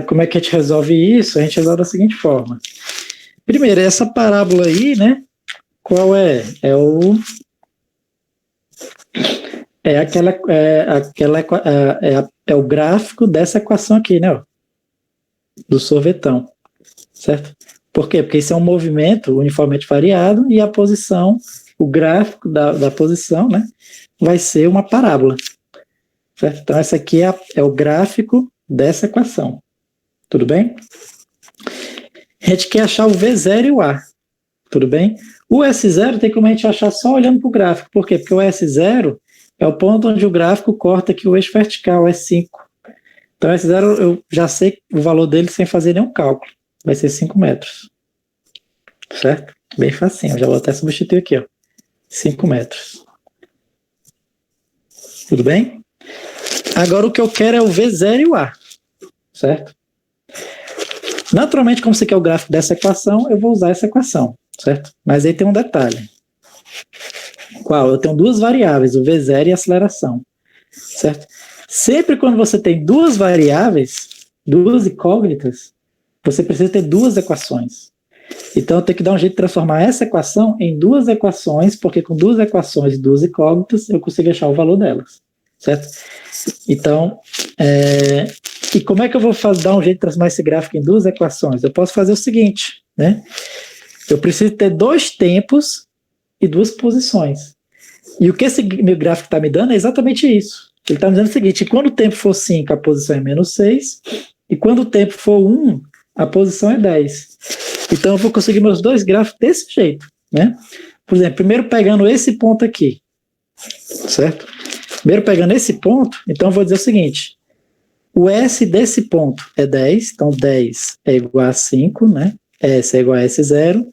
[SPEAKER 1] Como é que a gente resolve isso? A gente resolve da seguinte forma. Primeiro, essa parábola aí, né? Qual é? É o gráfico dessa equação aqui, né? Ó, do sorvetão, certo? Por quê? Porque isso é um movimento uniformemente variado e a posição, o gráfico da posição, né, vai ser uma parábola, certo? Então, essa aqui é o gráfico dessa equação. Tudo bem? A gente quer achar o V0 e o A. Tudo bem? O S0 tem como a gente achar só olhando para o gráfico. Por quê? Porque o S0 é o ponto onde o gráfico corta aqui o eixo vertical, S5. Então, S0 eu já sei o valor dele sem fazer nenhum cálculo. Vai ser 5 metros. Certo? Bem facinho. Eu já vou até substituir aqui, ó. 5 metros. Tudo bem? Agora o que eu quero é o V0 e o A. Certo? Naturalmente, como você quer o gráfico dessa equação, eu vou usar essa equação. Certo? Mas aí tem um detalhe. Qual? Eu tenho duas variáveis, o V0 e a aceleração. Certo? Sempre quando você tem duas variáveis, duas incógnitas, você precisa ter duas equações. Então eu tenho que dar um jeito de transformar essa equação em duas equações, porque com duas equações e duas incógnitas eu consigo achar o valor delas. Certo? Então, e como é que eu vou dar um jeito de transformar esse gráfico em duas equações? Eu posso fazer o seguinte, né? Eu preciso ter dois tempos e duas posições. E o que esse meu gráfico está me dando é exatamente isso. Ele está me dizendo o seguinte: quando o tempo for 5, a posição é -6, e quando o tempo for 1, a posição é 10. Então eu vou conseguir meus dois gráficos desse jeito, né? Por exemplo, primeiro pegando esse ponto aqui, certo? Primeiro pegando esse ponto, então eu vou dizer o seguinte: o S desse ponto é 10, então 10 é igual a 5, né? S é igual a S0,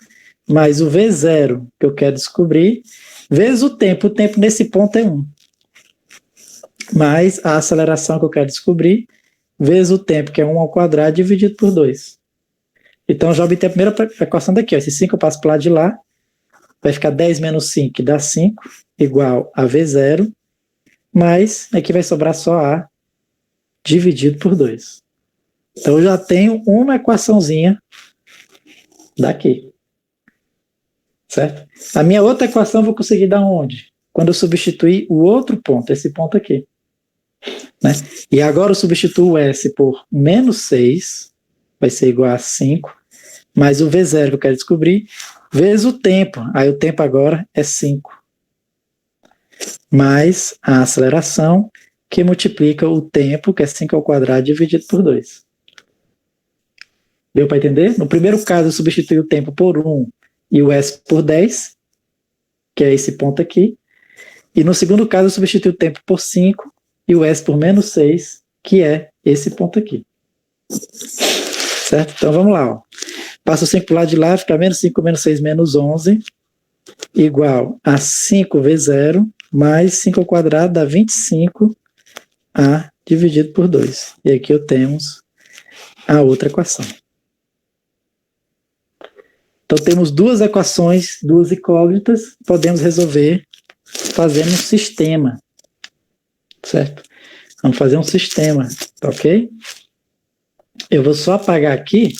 [SPEAKER 1] mais o V0 que eu quero descobrir, vezes o tempo nesse ponto é 1. Mais a aceleração que eu quero descobrir, vezes o tempo, que é 1 ao quadrado, dividido por 2. Então, já obtenho a primeira equação daqui. Ó. Esse 5 eu passo para o lado de lá, vai ficar 10 menos 5, que dá 5, igual a V0, mais aqui vai sobrar só A, dividido por 2. Então, eu já tenho uma equaçãozinha daqui. Certo? A minha outra equação eu vou conseguir dar onde? Quando eu substituir o outro ponto, esse ponto aqui. Né? E agora eu substituo o S por -6, vai ser igual a 5, mais o V0 que eu quero descobrir, vezes o tempo. Aí o tempo agora é 5. Mais a aceleração, que multiplica o tempo, que é 5 ao quadrado, dividido por 2. Deu para entender? No primeiro caso, eu substituí o tempo por 1 e o S por 10. que é esse ponto aqui. E no segundo caso, eu substituo o tempo por 5 e o S por menos 6, que é esse ponto aqui. Certo? Então, vamos lá. Ó. Passo o 5 para o lado de lá, fica menos 5 menos 6 menos 11, igual a 5V0 mais 5 ao quadrado dá 25A dividido por 2. E aqui eu temos a outra equação. Então, temos duas equações, duas incógnitas, podemos resolver fazendo um sistema, certo? Vamos fazer um sistema, tá ok? Eu vou só apagar aqui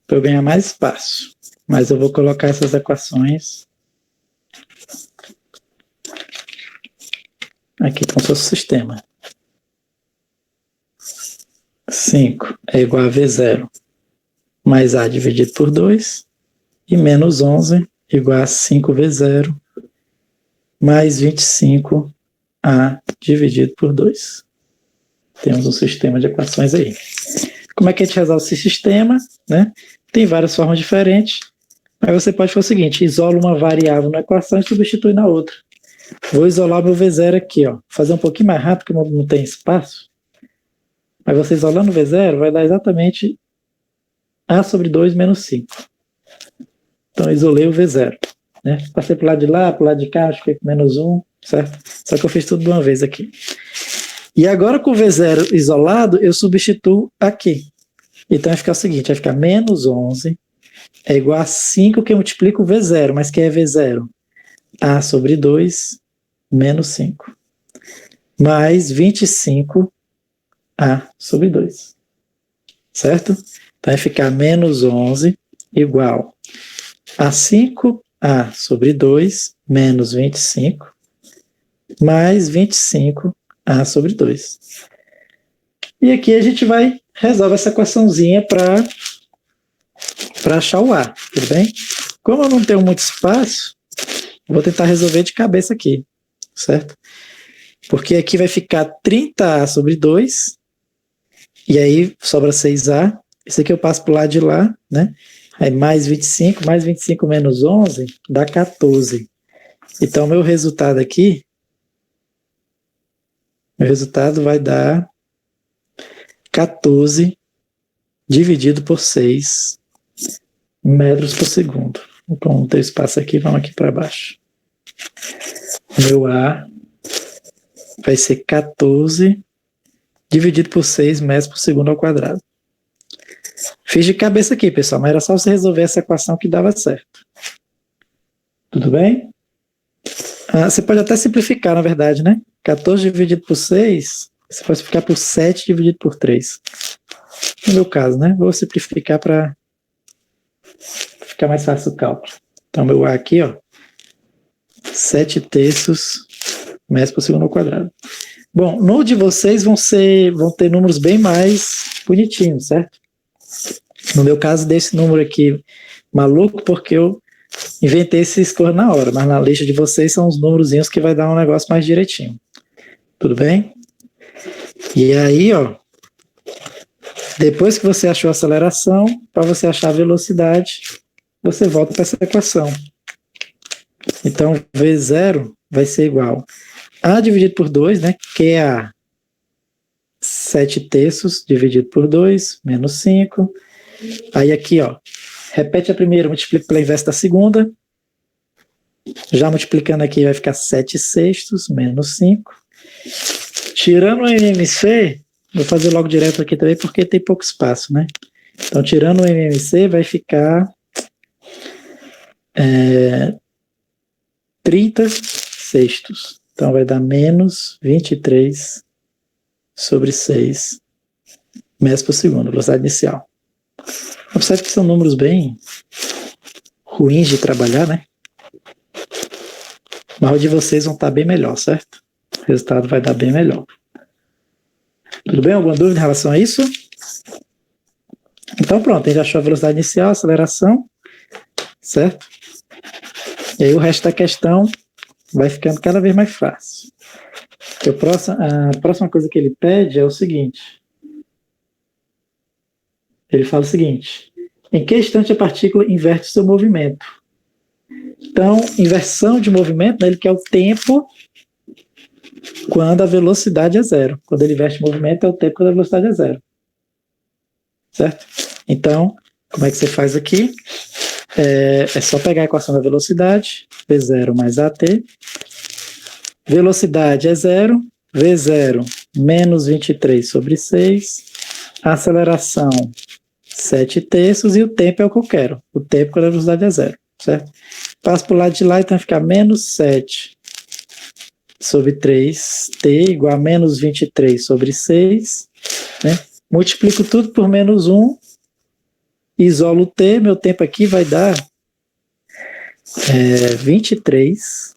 [SPEAKER 1] para eu ganhar mais espaço, mas eu vou colocar essas equações aqui como se fosse um sistema. 5 é igual a V0 mais A dividido por 2 e menos 11 igual a 5V0 mais 25A dividido por 2. Temos um sistema de equações aí. Como é que a gente resolve esse sistema? Né? Tem várias formas diferentes, mas você pode fazer o seguinte, isola uma variável na equação e substitui na outra. Vou isolar o meu V0 aqui, ó. Fazer um pouquinho mais rápido, porque não tem espaço. Mas você isolando o V0 vai dar exatamente A sobre 2 menos 5. Então, isolei o V0. Né? Passei para o lado de lá, para o lado de cá, acho que fiquei com menos 1, certo? Só que eu fiz tudo de uma vez aqui. E agora com o V0 isolado, eu substituo aqui. Então vai ficar o seguinte, vai ficar menos 11 é igual a 5 que eu multiplico o V0, mas que é V0? A sobre 2 menos 5. Mais 25A sobre 2. Certo? Então vai ficar menos 11 igual a 5A sobre 2 menos 25 mais 25A sobre 2. E aqui a gente vai resolver essa equaçãozinha para achar o A, tudo bem? Como eu não tenho muito espaço, vou tentar resolver de cabeça aqui, certo? Porque aqui vai ficar 30A sobre 2, e aí sobra 6A, esse aqui eu passo para o lado de lá, né? Aí mais 25 menos 11 dá 14. Então, meu resultado aqui, vai dar 14 dividido por 6 metros por segundo. Então, não tem espaço aqui, vamos aqui para baixo. Meu A vai ser 14 dividido por 6 metros por segundo ao quadrado. Fiz de cabeça aqui, pessoal, mas era só você resolver essa equação que dava certo. Tudo bem? Você pode até simplificar, na verdade, né? 14 dividido por 6, você pode simplificar por 7 dividido por 3. No meu caso, né? Vou simplificar para ficar mais fácil o cálculo. Então, meu A aqui, ó, 7 terços metros por segundo ao quadrado. Bom, no de vocês vão ter números bem mais bonitinhos, certo? No meu caso, desse número aqui maluco, porque eu inventei esse score na hora, mas na lista de vocês são os númerozinhos que vai dar um negócio mais direitinho. Tudo bem? E aí, ó, depois que você achou a aceleração, para você achar a velocidade, você volta para essa equação. Então, V0 vai ser igual a dividido por 2, né, que é a 7 terços dividido por 2, menos 5. Aí aqui, ó, repete a primeira, multiplica pela inversa da segunda. Já multiplicando aqui vai ficar 7 sextos, menos 5. Tirando o MMC, vou fazer logo direto aqui também, porque tem pouco espaço, né? Então, tirando o MMC, vai ficar 30 sextos. Então, vai dar menos 23 sobre 6 metros por segundo, velocidade inicial. Observe que são números bem ruins de trabalhar, né? Mas o de vocês vão estar bem melhor, certo? O resultado vai dar bem melhor. Tudo bem? Alguma dúvida em relação a isso? Então pronto, a gente achou a velocidade inicial, a aceleração, certo? E aí o resto da questão vai ficando cada vez mais fácil. A próxima coisa que ele pede é o seguinte. Ele fala o seguinte: em que instante a partícula inverte seu movimento? Então, inversão de movimento, né, ele quer o tempo quando a velocidade é zero. Quando ele inverte o movimento, é o tempo quando a velocidade é zero. Certo? Então, como é que você faz aqui? É só pegar a equação da velocidade, V0 mais AT. Velocidade é zero, V0 menos 23 sobre 6. Aceleração, 7 terços, e o tempo é o que eu quero. O tempo quando a velocidade é zero, certo? Passo para o lado de lá, então fica menos 7 sobre 3t igual a menos 23 sobre 6. Né? Multiplico tudo por menos 1, isolo o t, meu tempo aqui vai dar 23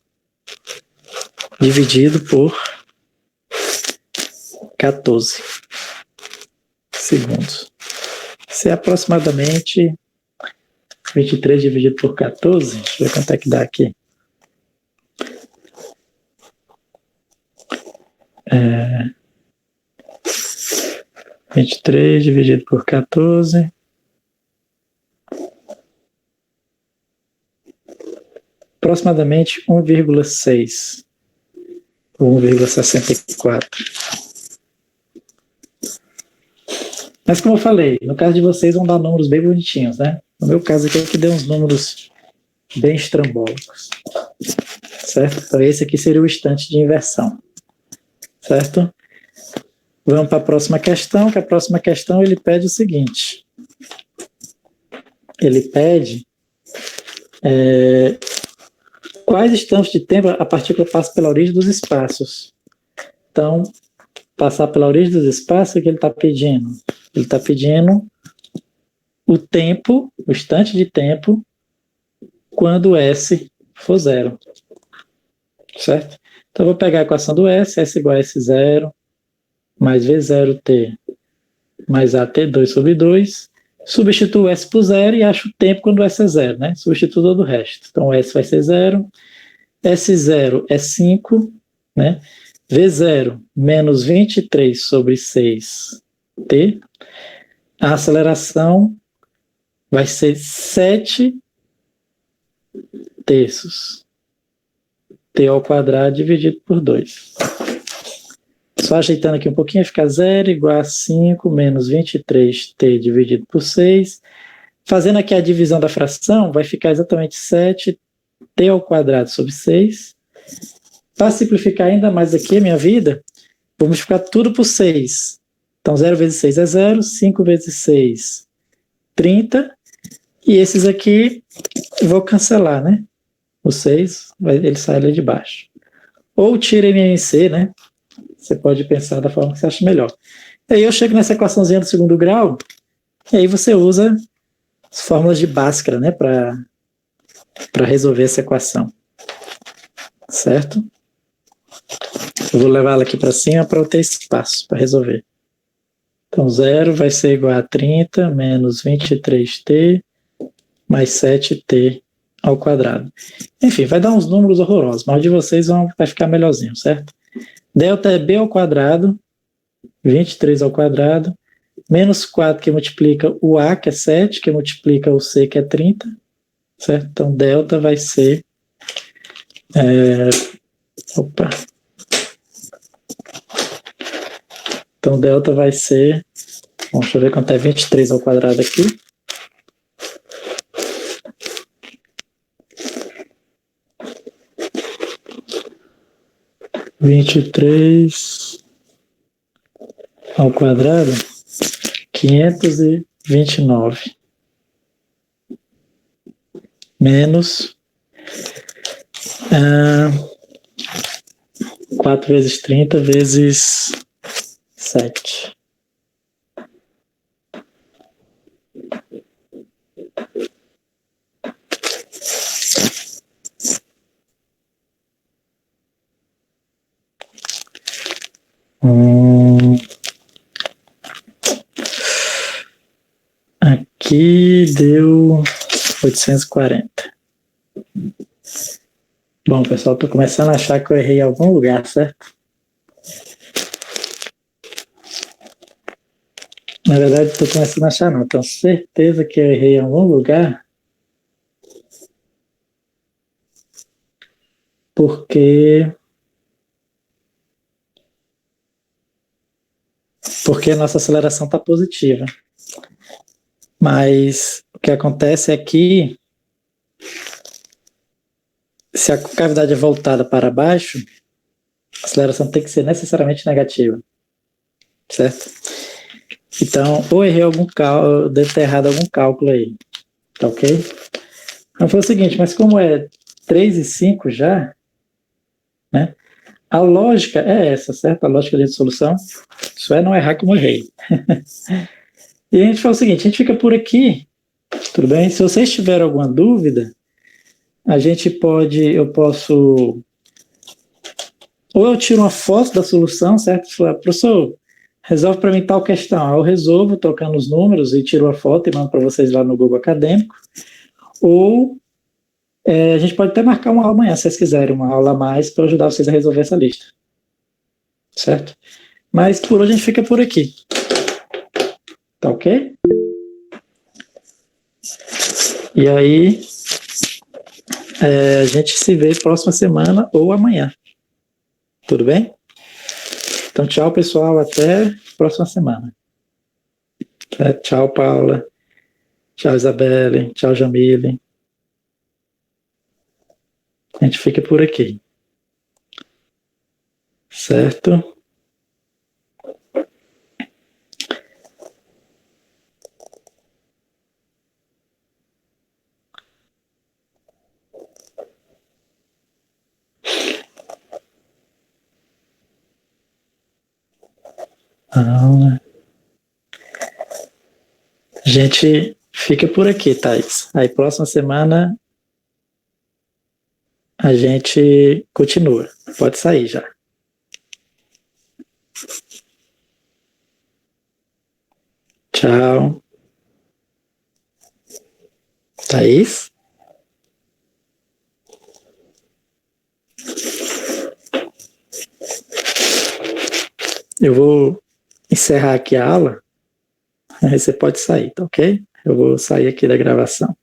[SPEAKER 1] dividido por 14 segundos. Isso é aproximadamente 23 dividido por 14. Deixa eu ver quanto é que dá aqui. 23 dividido por 14. Aproximadamente 1,6 ou 1,64. Mas como eu falei, no caso de vocês vão dar números bem bonitinhos, né? No meu caso aqui é que deu uns números bem estrambólicos. Certo? Então esse aqui seria o instante de inversão. Certo? Vamos para a próxima questão, que a próxima questão ele pede o seguinte. Ele pede quais instantes de tempo a partícula passa pela origem dos espaços. Então, passar pela origem dos espaços, o que ele está pedindo? Ele está pedindo o tempo, o instante de tempo, quando S for zero. Certo? Então, eu vou pegar a equação do S igual a S0, mais V0t, mais AT2 sobre 2, substituo o S por zero e acho o tempo quando o S é zero, né? Substituo todo o resto. Então, o S vai ser zero, S0 é 5, né? V0 menos 23 sobre 6t. A aceleração vai ser 7 terços. T ao quadrado dividido por 2. Só ajeitando aqui um pouquinho, fica 0 igual a 5 menos 23t dividido por 6. Fazendo aqui a divisão da fração, vai ficar exatamente 7t ao quadrado sobre 6. Para simplificar ainda mais aqui a minha vida, vou multiplicar tudo por 6. Então, 0 vezes 6 é 0, 5 vezes 6, 30. E esses aqui eu vou cancelar, né? O 6, ele sai ali de baixo. Ou tira MMC, né? Você pode pensar da forma que você acha melhor. E aí eu chego nessa equaçãozinha do segundo grau, e aí você usa as fórmulas de Bhaskara, né? Para resolver essa equação. Certo? Eu vou levar ela aqui para cima para eu ter espaço para resolver. Então, 0 vai ser igual a 30 menos 23t mais 7t ao quadrado. Enfim, vai dar uns números horrorosos, mas o de vocês vai ficar melhorzinho, certo? Delta é b ao quadrado, 23 ao quadrado, menos 4 que multiplica o a, que é 7, que multiplica o c, que é 30, certo? Então, delta vai ser... Então, delta vai ser... Bom, deixa eu ver quanto é 23 ao quadrado aqui. Vinte e três ao quadrado, 529, menos 4 vezes 30 vezes 7. Aqui deu 840. Bom, pessoal, estou começando a achar que eu errei em algum lugar, certo? Na verdade, estou começando a achar não. Tenho certeza que eu errei em algum lugar. porque a nossa aceleração está positiva. Mas o que acontece é que se a cavidade é voltada para baixo, a aceleração tem que ser necessariamente negativa, certo? Então, ou errei algum cálculo, devo ter errado algum cálculo aí, tá ok? Então foi o seguinte, mas como é 3 e 5 já, né? A lógica é essa, certo? A lógica de solução, isso é não errar como errei. E a gente faz o seguinte, a gente fica por aqui, tudo bem? Se vocês tiverem alguma dúvida, eu posso, ou eu tiro uma foto da solução, certo? Falo, professor, resolve para mim tal questão. Eu resolvo trocando os números e tiro a foto e mando para vocês lá no Google Acadêmico. Ou a gente pode até marcar uma aula amanhã, se vocês quiserem, uma aula a mais para ajudar vocês a resolver essa lista. Certo? Mas por hoje a gente fica por aqui. Tá ok? E aí, a gente se vê próxima semana ou amanhã. Tudo bem? Então, tchau, pessoal. Até próxima semana. Tchau, Paula. Tchau, Isabelle. Tchau, Jamile. A gente fica por aqui. Certo? A gente fica por aqui, Thais. Aí, próxima semana, a gente continua. Pode sair já. Tchau. Thaís? Eu vou encerrar aqui a aula. Aí você pode sair, tá ok? Eu vou sair aqui da gravação.